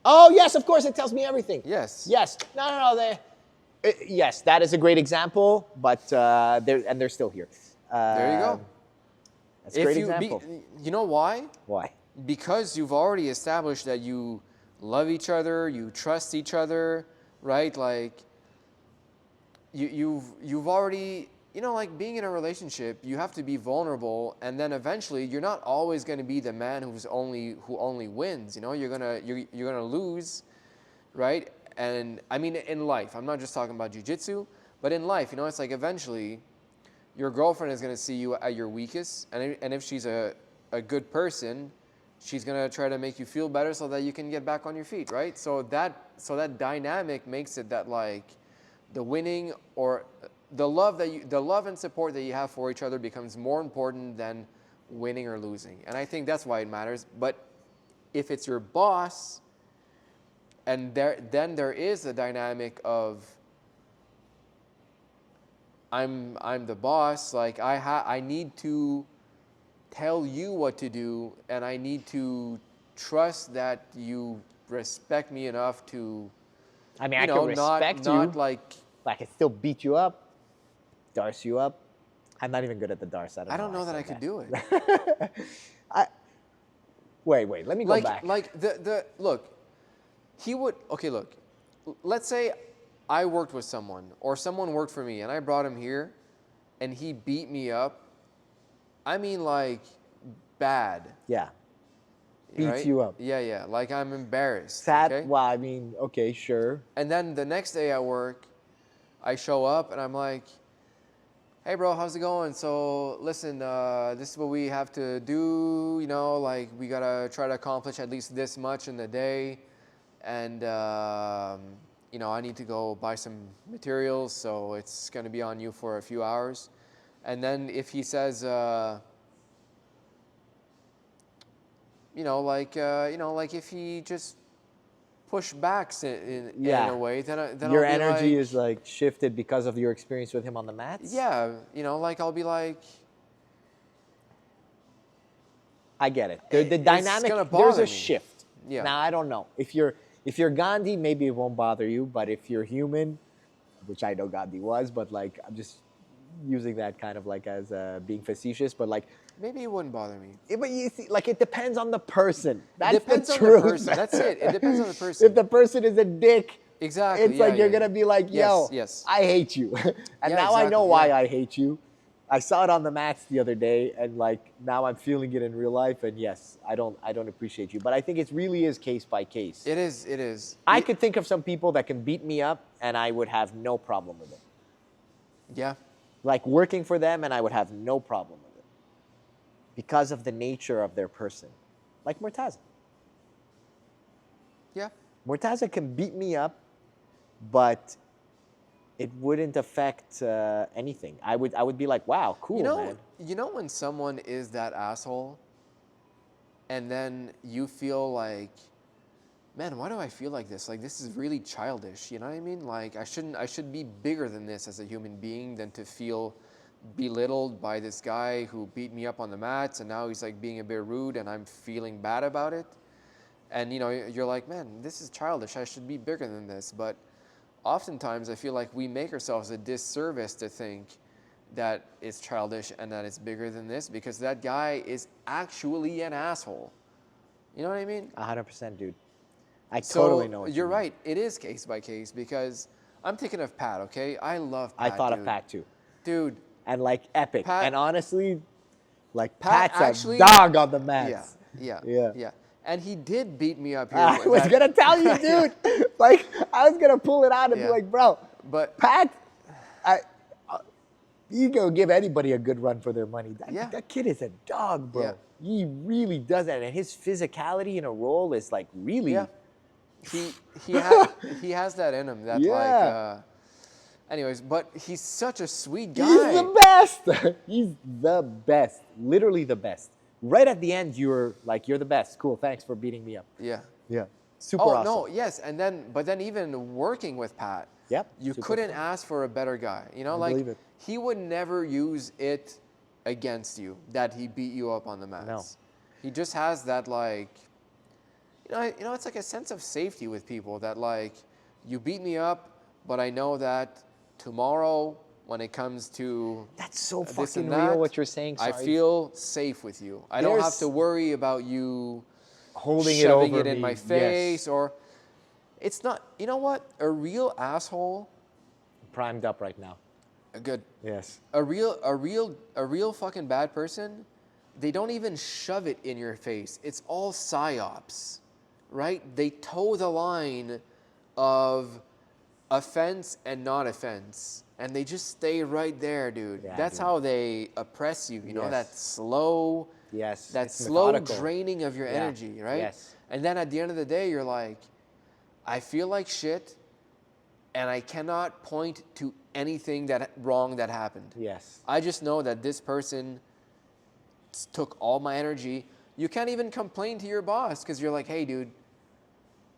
Speaker 1: Oh, yes, of course, it tells me everything.
Speaker 2: Yes.
Speaker 1: Yes. No. Yes, that is a great example, but they're still here.
Speaker 2: There you go.
Speaker 1: That's a great example.
Speaker 2: You know why?
Speaker 1: Why?
Speaker 2: Because you've already established that you love each other, you trust each other, right? Like you've already you know, like being in a relationship, you have to be vulnerable, and then eventually you're not always going to be the man who only wins. You know, you're gonna lose, right? And I mean, in life, I'm not just talking about jiu-jitsu, but in life, you know, it's like eventually your girlfriend is going to see you at your weakest, and if she's a good person, she's going to try to make you feel better so that you can get back on your feet, right? So that dynamic makes it that like the winning or the love and support that you have for each other becomes more important than winning or losing. And I think that's why it matters. But if it's your boss, and then there is a dynamic of I'm the boss, like I need to tell you what to do, and I need to trust that you respect me enough to,
Speaker 1: I mean,
Speaker 2: you
Speaker 1: I
Speaker 2: know,
Speaker 1: can respect you.
Speaker 2: not like,
Speaker 1: I can still beat you up, darce you up. I'm not even good at the darce.
Speaker 2: I don't know that I could do it.
Speaker 1: Wait. Let me go back.
Speaker 2: Like look, let's say I worked with someone or someone worked for me and I brought him here and he beat me up. I mean, like, bad.
Speaker 1: Yeah. Beats
Speaker 2: right?
Speaker 1: you up.
Speaker 2: Yeah. Like, I'm embarrassed.
Speaker 1: Sad.
Speaker 2: Okay?
Speaker 1: Well, I mean, okay, sure.
Speaker 2: And then the next day at work, I show up and I'm like, hey, bro, how's it going? So, listen, this is what we have to do. You know, like, we got to try to accomplish at least this much in the day. And, you know, I need to go buy some materials, so it's going to be on you for a few hours. And then if he says, like if he just pushbacks in a way, then
Speaker 1: your
Speaker 2: I'll be
Speaker 1: energy
Speaker 2: like,
Speaker 1: is like shifted because of your experience with him on the mats.
Speaker 2: Yeah, you know, like I'll be like,
Speaker 1: I get it. The dynamic,
Speaker 2: gonna
Speaker 1: there's
Speaker 2: bother
Speaker 1: a
Speaker 2: me.
Speaker 1: shift.
Speaker 2: Yeah.
Speaker 1: Now I don't know if you're Gandhi, maybe it won't bother you, but if you're human, which I know Gandhi was, but like I'm just using that kind of like as being facetious, but like
Speaker 2: maybe it wouldn't bother me.
Speaker 1: but you see, like it depends on the person. That's
Speaker 2: Depends
Speaker 1: the
Speaker 2: on
Speaker 1: truth.
Speaker 2: the person. That's it. It depends on the person.
Speaker 1: If the person is a dick,
Speaker 2: Exactly.
Speaker 1: it's like you're gonna be like, yo,
Speaker 2: Yes.
Speaker 1: I hate you, and
Speaker 2: Yeah,
Speaker 1: now I know
Speaker 2: exactly,
Speaker 1: why
Speaker 2: yeah.
Speaker 1: I hate you. I saw it on the mats the other day, and like now I'm feeling it in real life, and yes, I don't appreciate you, but I think it really is case by case.
Speaker 2: It is.
Speaker 1: I could think of some people that can beat me up, and I would have no problem with it.
Speaker 2: Yeah.
Speaker 1: Like working for them, and I would have no problem with it because of the nature of their person. Like Murtaza.
Speaker 2: Yeah.
Speaker 1: Murtaza can beat me up, but it wouldn't affect anything. I would be like, wow, cool, man.
Speaker 2: You know when someone is that asshole, and then you feel like, man, why do I feel like this? Like, this is really childish. You know what I mean? Like, I should be bigger than this as a human being than to feel belittled by this guy who beat me up on the mats, and now he's like being a bit rude, and I'm feeling bad about it. And you know, you're like, man, this is childish. I should be bigger than this. But oftentimes, I feel like we make ourselves a disservice to think that it's childish and that it's bigger than this, because that guy is actually an asshole. You know what I mean?
Speaker 1: 100%, dude. I totally know what
Speaker 2: you're
Speaker 1: you mean.
Speaker 2: right. It is case by case, because I'm thinking of Pat, okay? I love Pat,
Speaker 1: I thought
Speaker 2: dude.
Speaker 1: of Pat too.
Speaker 2: Dude.
Speaker 1: And like epic.
Speaker 2: Pat-
Speaker 1: and honestly, like
Speaker 2: Pat
Speaker 1: Pat's
Speaker 2: actually-
Speaker 1: a dog on the mats.
Speaker 2: Yeah. And he did beat me up here.
Speaker 1: I was going to tell you, dude. Like, I was going to pull it out and be like, bro,
Speaker 2: But
Speaker 1: Pat, you go give anybody a good run for their money. That kid is a dog, bro.
Speaker 2: Yeah.
Speaker 1: He really does that. And his physicality in a role is like really...
Speaker 2: Yeah. He has that in him. That
Speaker 1: Yeah.
Speaker 2: anyways, but he's such a sweet guy.
Speaker 1: He's the best. He's the best. Literally the best. Right at the end, you're the best. Cool, thanks for beating me up.
Speaker 2: Yeah.
Speaker 1: Yeah. Super
Speaker 2: Oh
Speaker 1: awesome.
Speaker 2: no, yes, but then even working with Pat,
Speaker 1: Yep.
Speaker 2: you
Speaker 1: super
Speaker 2: couldn't
Speaker 1: fun.
Speaker 2: ask for a better guy. You know,
Speaker 1: I
Speaker 2: like
Speaker 1: believe it.
Speaker 2: he would never use it against you that he beat you up on the mats.
Speaker 1: No.
Speaker 2: He just has that like, you know, it's like a sense of safety with people that like, you beat me up, but I know that tomorrow when it comes to
Speaker 1: That's so
Speaker 2: this
Speaker 1: fucking
Speaker 2: and that,
Speaker 1: real what you're saying.
Speaker 2: I
Speaker 1: Sorry.
Speaker 2: feel safe with you. I don't have
Speaker 1: There's-
Speaker 2: to worry about you
Speaker 1: holding it
Speaker 2: shoving
Speaker 1: over
Speaker 2: it in
Speaker 1: me.
Speaker 2: my
Speaker 1: Yes.
Speaker 2: face, or it's not. You know what? A real asshole.
Speaker 1: Primed up right now.
Speaker 2: Good.
Speaker 1: Yes.
Speaker 2: A real fucking bad person, they don't even shove it in your face. It's all psyops, right? They toe the line of offense and not offense, and they just stay right there, dude.
Speaker 1: Yeah,
Speaker 2: That's
Speaker 1: dude.
Speaker 2: how they oppress you. You know,
Speaker 1: Yes.
Speaker 2: that
Speaker 1: It's
Speaker 2: slow
Speaker 1: methodical.
Speaker 2: draining of your
Speaker 1: Yeah.
Speaker 2: energy, right?
Speaker 1: Yes.
Speaker 2: And then at the end of the day, you're like, I feel like shit, and I cannot point to anything wrong that happened.
Speaker 1: Yes.
Speaker 2: I just know that this person took all my energy. You can't even complain to your boss because you're like, hey, dude,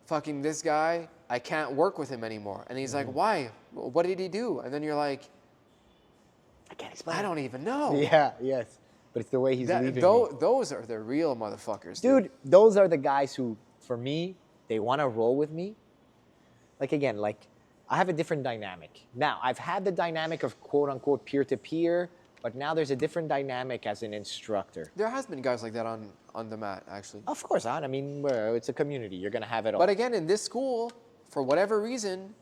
Speaker 2: fucking this guy, I can't work with him anymore. And he's like, why? What did he do? And then you're like,
Speaker 1: I can't explain.
Speaker 2: I don't even know.
Speaker 1: Yeah. Yes. But it's the way he's leaving me.
Speaker 2: Those are the real motherfuckers,
Speaker 1: Dude, those are the guys who, for me, they want to roll with me. Like, again, like, I have a different dynamic. Now, I've had the dynamic of quote-unquote peer-to-peer, but now there's a different dynamic as an instructor.
Speaker 2: There has been guys like that on the mat, actually.
Speaker 1: Of course, I mean, it's a community. You're going to have it all.
Speaker 2: But again, in this school, for whatever reason,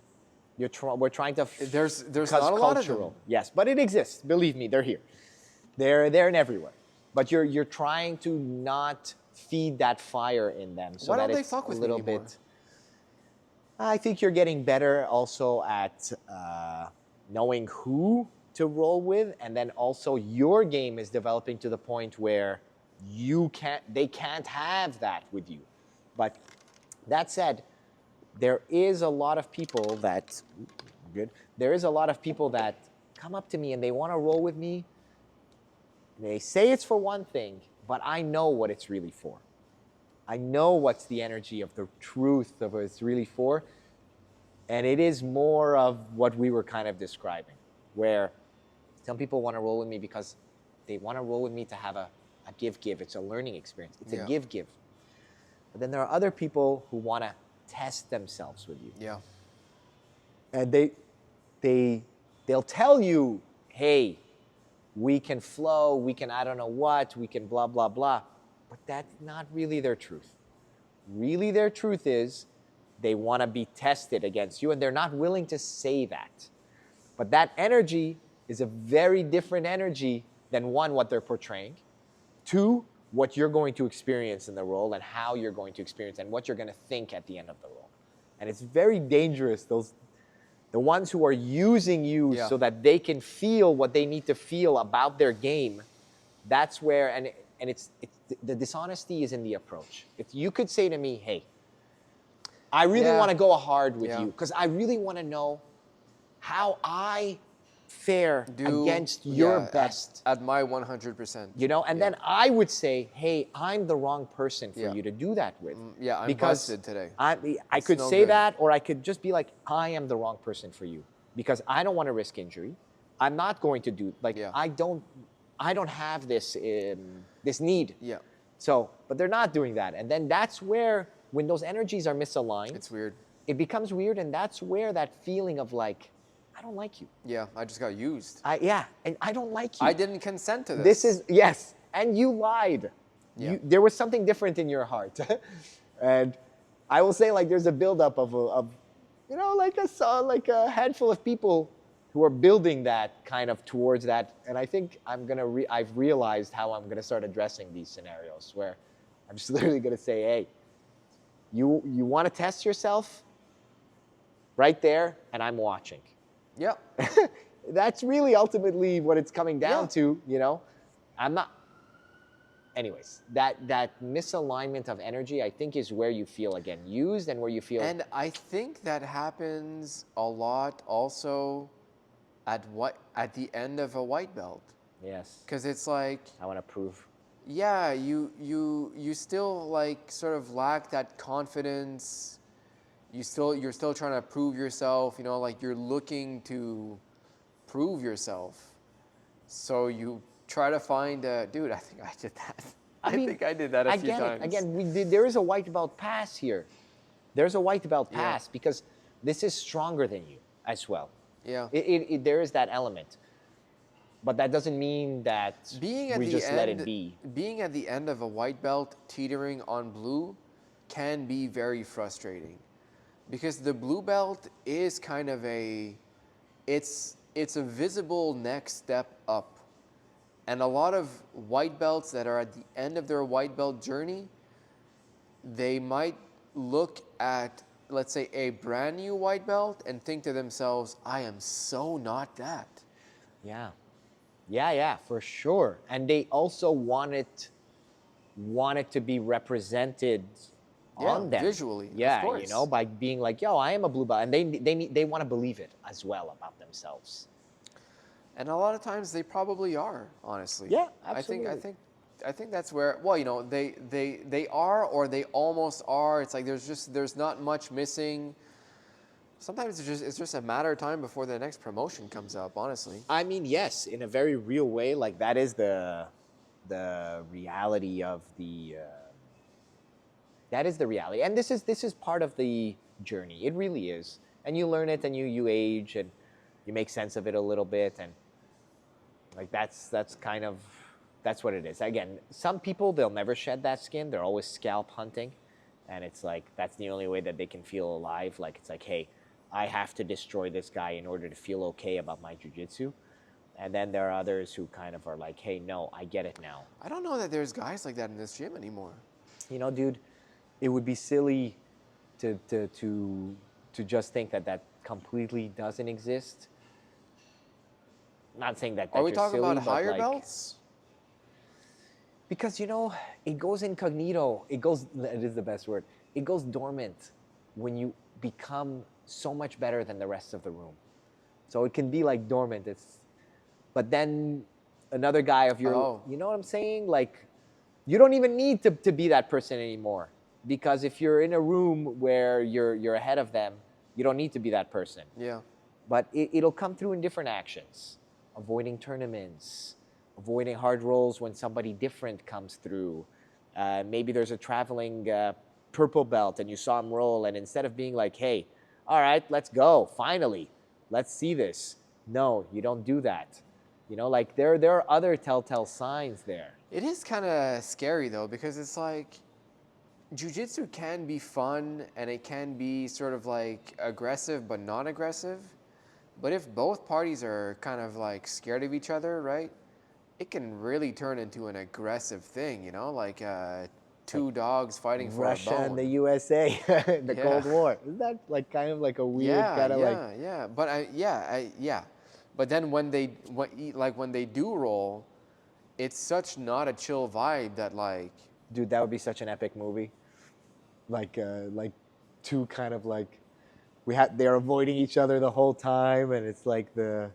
Speaker 1: We're trying to...
Speaker 2: there's
Speaker 1: because
Speaker 2: not a lot of
Speaker 1: cultural.
Speaker 2: them.
Speaker 1: Yes, but it exists. Believe me, they're here. They're there and everywhere. But you're trying to not feed that fire in them so
Speaker 2: Why
Speaker 1: that
Speaker 2: don't they
Speaker 1: it's
Speaker 2: fuck with
Speaker 1: a
Speaker 2: me
Speaker 1: little
Speaker 2: anymore?
Speaker 1: bit... I think you're getting better also at knowing who to roll with, and then also your game is developing to the point where they can't have that with you. But that said, there is a lot of people that come up to me and they want to roll with me. They say it's for one thing, but I know what it's really for. I know what's the energy of the truth of what it's really for. And it is more of what we were kind of describing, where some people want to roll with me because they want to roll with me to have a give-give. It's a learning experience. It's a give-give. But then there are other people who want to test themselves with you.
Speaker 2: Yeah.
Speaker 1: And they'll tell you, hey, we can flow, we can I don't know what, we can blah, blah, blah. But that's not really their truth. Really their truth is they want to be tested against you, and they're not willing to say that. But that energy is a very different energy than one, what they're portraying, two, what you're going to experience in the role and how you're going to experience and what you're going to think at the end of the role. And it's very dangerous, the ones who are using you so that they can feel what they need to feel about their game. That's where, and it's the dishonesty is in the approach. If you could say to me, hey, I really want to go hard with you because I really want to know how I fare against your best.
Speaker 2: At my 100%.
Speaker 1: You know, and then I would say, hey, I'm the wrong person for you to do that with.
Speaker 2: Yeah, I'm
Speaker 1: because
Speaker 2: busted today.
Speaker 1: I could say that, or I could just be like, I am the wrong person for you because I don't want to risk injury. I'm not going to do, I don't have this need.
Speaker 2: Yeah.
Speaker 1: So, but they're not doing that. And then that's where, when those energies are misaligned,
Speaker 2: It's weird.
Speaker 1: it becomes weird, and that's where that feeling of like, I don't like you.
Speaker 2: Yeah, I just got used.
Speaker 1: And I don't like you.
Speaker 2: I didn't consent to this.
Speaker 1: This is, yes, and you lied.
Speaker 2: Yeah.
Speaker 1: There was something different in your heart. And I will say, like, there's a buildup of you know, like a handful of people who are building that kind of towards that. And I think I've realized how I'm gonna start addressing these scenarios where I'm just literally gonna say, hey, you want to test yourself right there, and I'm watching.
Speaker 2: Yeah.
Speaker 1: That's really ultimately what it's coming down to, you know. I'm not. Anyways, that misalignment of energy, I think, is where you feel again used and where you feel.
Speaker 2: And I think that happens a lot also at the end of a white belt.
Speaker 1: Yes.
Speaker 2: Because it's like,
Speaker 1: I want to prove.
Speaker 2: yeah, you still like sort of lack that confidence. You're still trying to prove yourself, you know, like you're looking to prove yourself. So you try to find dude, I think I did that. I think I did that a few times.
Speaker 1: Again, there is a white belt pass here. There's a white belt pass because this is stronger than you as well.
Speaker 2: Yeah.
Speaker 1: There is that element. But that doesn't mean that we just let it be.
Speaker 2: Being at the end of a white belt teetering on blue can be very frustrating. Because the blue belt is kind of it's it's a visible next step up. And a lot of white belts that are at the end of their white belt journey, they might look at, let's say, a brand new white belt and think to themselves, I am so not that.
Speaker 1: Yeah. Yeah, for sure. And they also want it to be represented on them
Speaker 2: visually,
Speaker 1: yeah,
Speaker 2: of course.
Speaker 1: by being like, yo, I am a blue belt, and they want to believe it as well about themselves.
Speaker 2: And a lot of times they probably are, honestly.
Speaker 1: Yeah, absolutely.
Speaker 2: I think that's where, well, they are, or they almost are. It's like there's not much missing. Sometimes it's just a matter of time before the next promotion comes up, honestly.
Speaker 1: I mean, yes, in a very real way, like that is the reality of the that is the reality, and this is part of the journey. It really is, and you learn it, and you age, and you make sense of it a little bit, and like that's kind of that's what it is. Again, some people, they'll never shed that skin. They're always scalp hunting, and it's like that's the only way that they can feel alive. Like it's like, hey, I have to destroy this guy in order to feel okay about my jiu-jitsu. And then there are others who kind of are like, hey, no, I get it now.
Speaker 2: I don't know that there's guys like that in this gym anymore.
Speaker 1: Dude, it would be silly to just think that completely doesn't exist. Not saying that
Speaker 2: Are we
Speaker 1: you're
Speaker 2: talking
Speaker 1: silly,
Speaker 2: about
Speaker 1: but
Speaker 2: higher
Speaker 1: like,
Speaker 2: belts?
Speaker 1: Because it goes incognito. It is the best word. It goes dormant when you become so much better than the rest of the room. So it can be like dormant. But then another guy of your, you know what I'm saying? Like, you don't even need to be that person anymore. Because if you're in a room where you're ahead of them, you don't need to be that person.
Speaker 2: Yeah.
Speaker 1: But it'll come through in different actions. Avoiding tournaments, avoiding hard rolls when somebody different comes through. Maybe there's a traveling purple belt and you saw him roll, and instead of being like, hey, all right, let's go, finally, let's see this. No, you don't do that. Like there are other telltale signs there.
Speaker 2: It is kind of scary though, because it's like jiu-jitsu can be fun and it can be sort of like aggressive but not aggressive. But if both parties are kind of like scared of each other, right, it can really turn into an aggressive thing, like two dogs fighting for
Speaker 1: Russia
Speaker 2: a bone.
Speaker 1: and the USA, the Cold War. Isn't that like kind of like a weird kind of like?
Speaker 2: Yeah. But yeah. But then when they do roll, it's such not a chill vibe that like.
Speaker 1: Dude, that would be such an epic movie. Like two kind of like. They're avoiding each other the whole time, and it's like the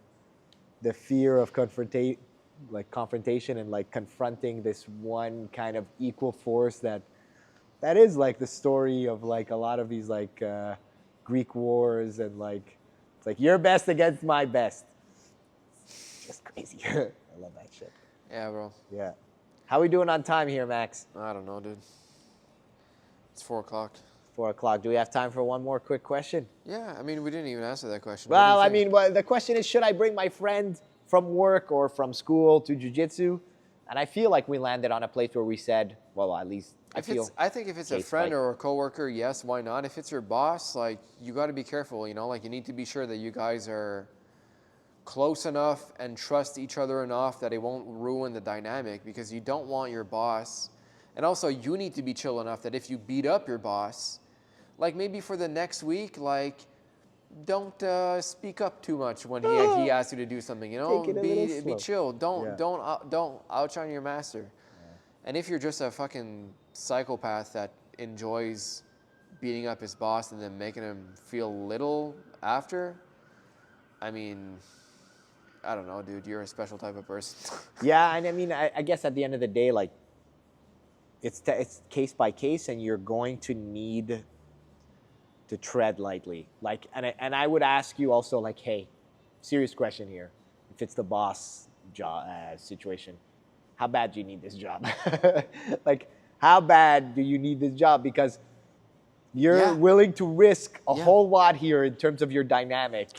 Speaker 1: fear of confrontation and like confronting this one kind of equal force that is like the story of like a lot of these like Greek wars, and like it's like your best against my best. It's just crazy. I love that shit.
Speaker 2: Yeah, bro.
Speaker 1: Yeah. How we doing on time here, Max?
Speaker 2: I don't know, dude. It's 4:00.
Speaker 1: 4:00. Do we have time for one more quick question?
Speaker 2: Yeah, I mean, we didn't even answer that question.
Speaker 1: Well, the question is, should I bring my friend from work or from school to jiu-jitsu? And I feel like we landed on a place where we said, well, at least I
Speaker 2: think if it's a friend or a coworker, yes, why not? If it's your boss, like, you got to be careful, like you need to be sure that you guys are close enough and trust each other enough that it won't ruin the dynamic, because you don't want your boss. And also, you need to be chill enough that if you beat up your boss, like maybe for the next week, like, don't speak up too much when he asks you to do something. Be chill. Don't outshine your master. Yeah. And if you're just a fucking psychopath that enjoys beating up his boss and then making him feel little after, I mean, I don't know, dude. You're a special type of person.
Speaker 1: Yeah, and I mean, I guess at the end of the day, like, it's case by case, and you're going to need to tread lightly. Like, and I would ask you also, like, hey, serious question here. If it's the boss job situation, how bad do you need this job? Like, how bad do you need this job? Because you're willing to risk a whole lot here in terms of your dynamic.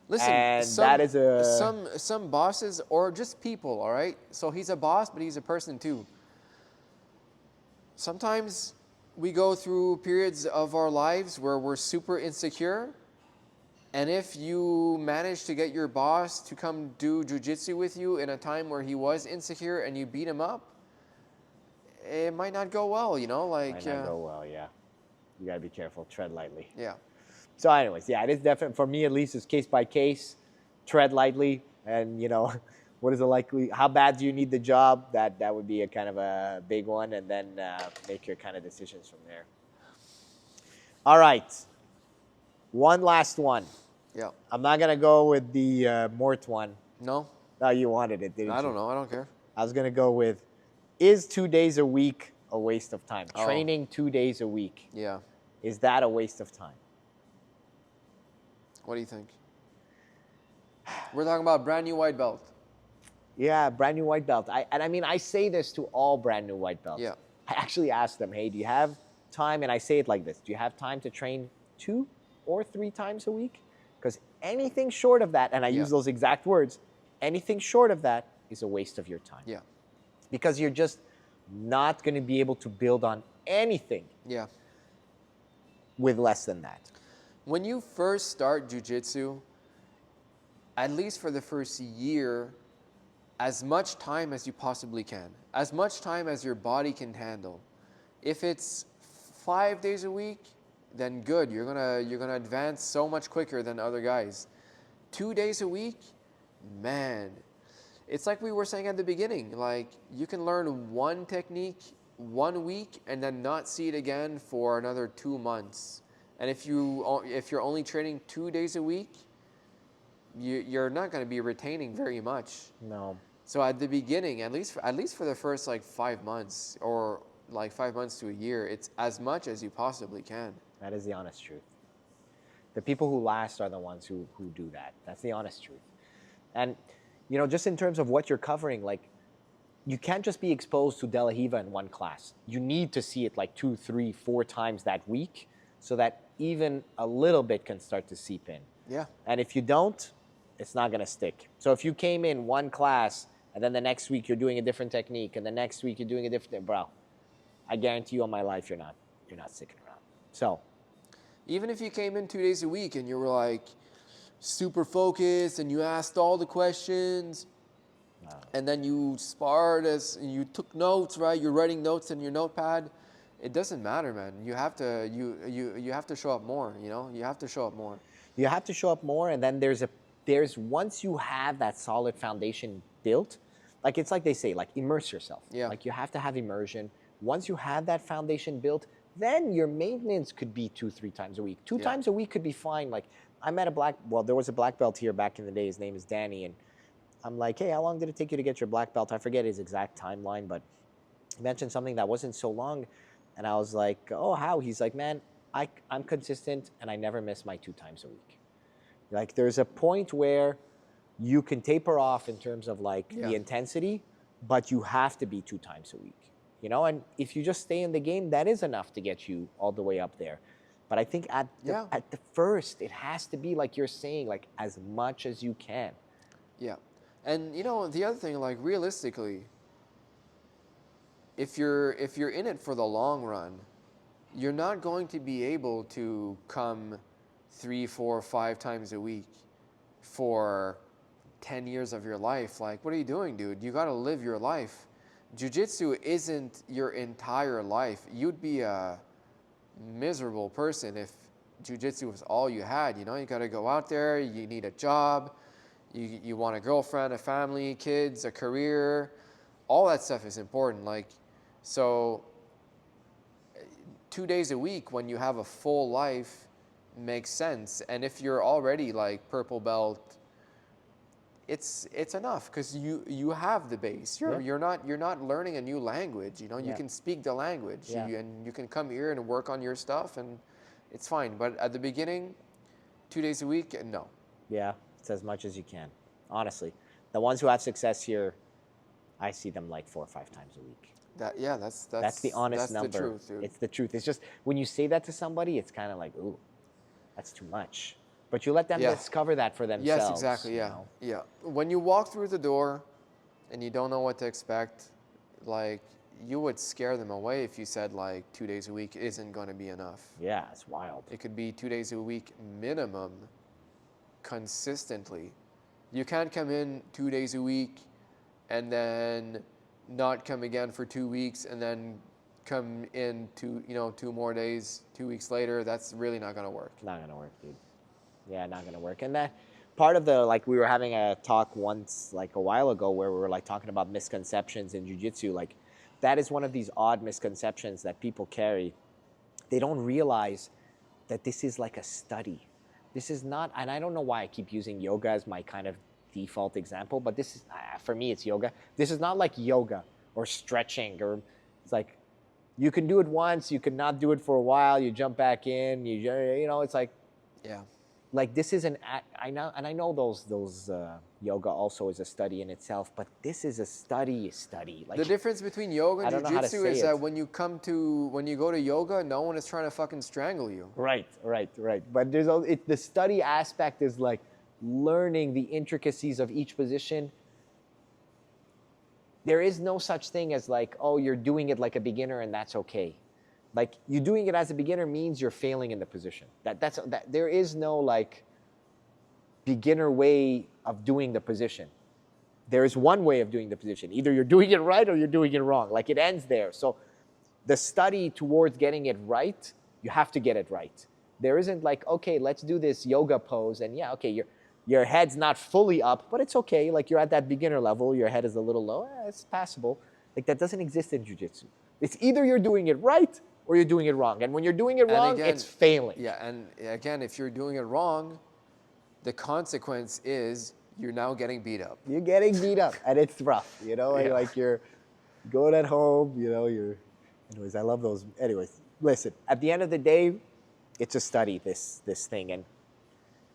Speaker 2: Listen,
Speaker 1: and that is
Speaker 2: some bosses, or just people, all right? So he's a boss, but he's a person too. Sometimes we go through periods of our lives where we're super insecure, And if you manage to get your boss to come do jujitsu with you in a time where he was insecure and you beat him up, it might not go well, you know?
Speaker 1: Might not go well, yeah. You gotta be careful, tread lightly.
Speaker 2: Yeah.
Speaker 1: So anyways, yeah, it is definitely, for me at least, it's case by case, tread lightly, and what is the likely, how bad do you need the job? That would be a kind of a big one, and then make your kind of decisions from there. All right, one last one.
Speaker 2: Yeah.
Speaker 1: I'm not gonna go with the Mort one.
Speaker 2: No?
Speaker 1: No, you wanted it, didn't you?
Speaker 2: I don't know. I don't care.
Speaker 1: I was gonna go with, is 2 days a week a waste of time?
Speaker 2: Oh.
Speaker 1: Training 2 days a week,
Speaker 2: Yeah.
Speaker 1: is that a waste of time?
Speaker 2: What do you think? We're talking about brand new white belt.
Speaker 1: Yeah, brand new white belt. I say this to all brand new white belts.
Speaker 2: Yeah.
Speaker 1: I actually ask them, hey, do you have time? And I say it like this: do you have time to train 2 or 3 times a week? Because anything short of that, and I use those exact words, anything short of that is a waste of your time.
Speaker 2: Yeah.
Speaker 1: Because you're just not going to be able to build on anything
Speaker 2: Yeah.
Speaker 1: with less than that.
Speaker 2: When you first start jujitsu, at least for the first year, as much time as you possibly can, as much time as your body can handle. If it's 5 days a week, then good. You're gonna advance so much quicker than other guys. 2 days a week, man, it's like we were saying at the beginning. Like, you can learn one technique 1 week and then not see it again for another 2 months. And if you're only training 2 days a week, you're not going to be retaining very much.
Speaker 1: No.
Speaker 2: So at the beginning, at least for the first like 5 months, or like 5 months to a year, it's as much as you possibly can.
Speaker 1: That is the honest truth. The people who last are the ones who do that. That's the honest truth. And just in terms of what you're covering, like, you can't just be exposed to De La Riva in one class. You need to see it like 2, 3, 4 times that week, so that even a little bit can start to seep in.
Speaker 2: Yeah.
Speaker 1: And if you don't, it's not going to stick. So if you came in one class and then the next week you're doing a different technique and the next week you're doing a different, bro, I guarantee you on my life you're not sticking around. So
Speaker 2: even if you came in 2 days a week and you were like super focused and you asked all the questions, and then you sparred and you took notes, right? You're writing notes in your notepad. It doesn't matter, man. You have to you have to show up more. You have to show up more.
Speaker 1: You have to show up more, and then there's once you have that solid foundation built, like, it's like they say, like, immerse yourself.
Speaker 2: Yeah.
Speaker 1: Like, you have to have immersion. Once you have that foundation built, then your maintenance could be 2, 3 times a week. 2 times a week could be fine. Like, I met there was a black belt here back in the day. His name is Danny, and I'm like, hey, how long did it take you to get your black belt? I forget his exact timeline, but he mentioned something that wasn't so long. And I was like, oh, how? He's like, man, I'm consistent and I never miss my 2 times a week. Like, there's a point where you can taper off in terms of like the intensity, but you have to be 2 times a week. And if you just stay in the game, that is enough to get you all the way up there. But I think at the first, it has to be, like you're saying, like, as much as you can.
Speaker 2: Yeah. And the other thing, like, realistically, if you're in it for the long run, you're not going to be able to come 3, 4, 5 times a week for 10 years of your life. Like, what are you doing, dude? You got to live your life. Jiu-jitsu isn't your entire life. You'd be a miserable person if jiu-jitsu was all you had. You got to go out there, you need a job, you want a girlfriend, a family, kids, a career. All that stuff is important. Like, so 2 days a week when you have a full life makes sense. And if you're already like purple belt, it's enough, because you have the base. You're not learning a new language. You can speak the language, and you can come here and work on your stuff, and it's fine. But at the beginning, 2 days a week, no.
Speaker 1: Yeah, it's as much as you can. Honestly, the ones who have success here, I see them like 4 or 5 times a week.
Speaker 2: That's
Speaker 1: the honest
Speaker 2: that's
Speaker 1: number.
Speaker 2: The truth, dude.
Speaker 1: It's the truth. It's just when you say that to somebody, it's kind of like, ooh, that's too much. But you let them discover that for themselves.
Speaker 2: Yes, exactly. Yeah. When you walk through the door and you don't know what to expect, like, you would scare them away if you said like 2 days a week isn't going to be enough.
Speaker 1: Yeah, it's wild.
Speaker 2: It could be 2 days a week minimum, consistently. You can't come in 2 days a week and then not come again for 2 weeks and then come in 2 more days 2 weeks later. That's really not going to work.
Speaker 1: Not gonna work, dude. Yeah, not gonna work. And that part of the, like, we were having a talk once, like a while ago, where we were like talking about misconceptions in jiu-jitsu. Like, that is one of these odd misconceptions that people carry. They don't realize that this is like a study. This is not, and I don't know why I keep using yoga as my kind of default example, but this is, for me, it's yoga. This is not like yoga or stretching, or it's like, you can do it once, you can not do it for a while, you jump back in, you know, it's like,
Speaker 2: Yeah.
Speaker 1: like, this is I know those yoga also is a study in itself, but this is a study. Like,
Speaker 2: The difference between yoga
Speaker 1: I
Speaker 2: and
Speaker 1: don't know how to
Speaker 2: jiu-jitsu
Speaker 1: say
Speaker 2: is
Speaker 1: it.
Speaker 2: that when you go to yoga, no one is trying to fucking strangle you.
Speaker 1: Right. But there's the study aspect is like learning the intricacies of each position. There is no such thing as like, oh, you're doing it like a beginner and that's okay. Like, you doing it as a beginner means you're failing in the position. That's there is no like beginner way of doing the position. There is one way of doing the position. Either you're doing it right or you're doing it wrong. Like, it ends there. So the study towards getting it right, you have to get it right. There isn't like, okay, let's do this yoga pose, and yeah, okay, your head's not fully up, but it's okay. Like, you're at that beginner level, your head is a little low, it's passable. Like, that doesn't exist in jiu-jitsu. It's either you're doing it right or you're doing it wrong. And when you're doing it wrong,
Speaker 2: again,
Speaker 1: it's failing.
Speaker 2: Yeah, and again, if you're doing it wrong, the consequence is you're now getting beat up.
Speaker 1: You're getting beat up, and it's rough, you know? And
Speaker 2: Yeah.
Speaker 1: like, you're going at home, you know, anyways, I love those. Anyways, listen, at the end of the day, it's a study, this thing, and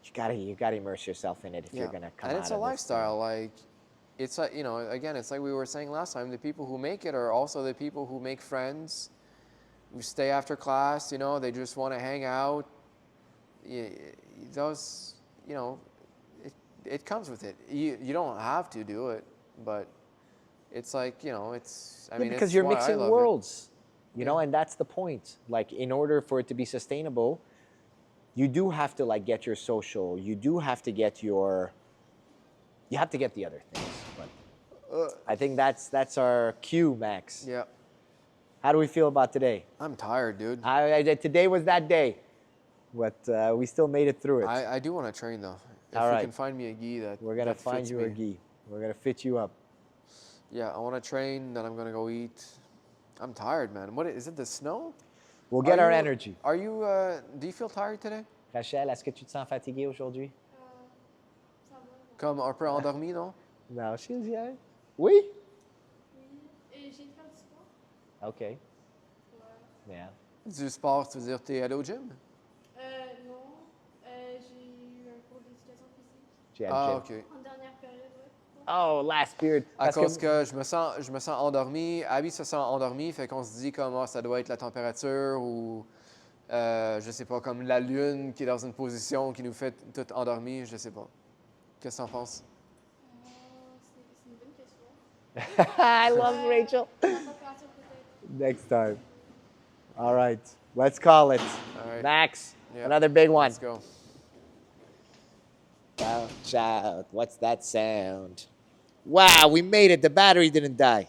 Speaker 1: you gotta immerse yourself in it if you're gonna come
Speaker 2: and
Speaker 1: out
Speaker 2: it's a
Speaker 1: of this
Speaker 2: lifestyle. Like, it's like, again, it's like we were saying last time. The people who make it are also the people who make friends, who stay after class. They just want to hang out. Those, it comes with it. You don't have to do it, but it's like, it's. I mean,
Speaker 1: because
Speaker 2: it's
Speaker 1: you're
Speaker 2: why I
Speaker 1: mixing
Speaker 2: love it.
Speaker 1: worlds, you know, and that's the point. Like, in order for it to be sustainable, you do have to like get your social. You do have to get you have to get the other things. But I think that's our cue, Max.
Speaker 2: Yeah.
Speaker 1: How do we feel about today?
Speaker 2: I'm tired, dude.
Speaker 1: Today was that day, but we still made it through it.
Speaker 2: I do want to train though. If
Speaker 1: All
Speaker 2: you
Speaker 1: right.
Speaker 2: can find me a gi
Speaker 1: We're gonna
Speaker 2: that
Speaker 1: find
Speaker 2: fits
Speaker 1: you a
Speaker 2: me.
Speaker 1: gi. We're gonna fit you up.
Speaker 2: Yeah, I want to train. Then I'm gonna go eat. I'm tired, man. What is it? The snow?
Speaker 1: We'll get our
Speaker 2: you-
Speaker 1: energy.
Speaker 2: Are you? Do you feel tired today?
Speaker 1: Rachel, est-ce que tu te sens fatiguée aujourd'hui?
Speaker 3: Ça va.
Speaker 2: Comme un peu endormi, non?
Speaker 1: No, she's yeah. Oui?
Speaker 3: Oui. Et j'ai été faire du sport.
Speaker 1: Okay.
Speaker 3: Ouais.
Speaker 1: Yeah.
Speaker 2: Du sport, tu veux dire t'es allé au gym?
Speaker 3: Non. J'ai eu un cours d'éducation physique.
Speaker 1: She had
Speaker 2: Ah,
Speaker 1: gym.
Speaker 2: ok.
Speaker 3: En dernière période, ouais.
Speaker 1: Oh, last period.
Speaker 2: À
Speaker 1: Parce
Speaker 2: cause que je me sens endormi, Abby se sent endormi, fait qu'on se dit comme ça doit être la température ou je sais pas, comme la lune qui est dans une position qui nous fait tout endormi, je sais pas. Qu'est-ce que t'en penses?
Speaker 3: C'est une bonne question.
Speaker 1: I love Rachel.
Speaker 3: La température peut-être.
Speaker 1: Next time. All right. Let's call it.
Speaker 2: All right.
Speaker 1: Max,
Speaker 2: Yeah.
Speaker 1: another big one.
Speaker 2: Let's go.
Speaker 1: Shout. What's that sound? Wow, we made it. The battery didn't die.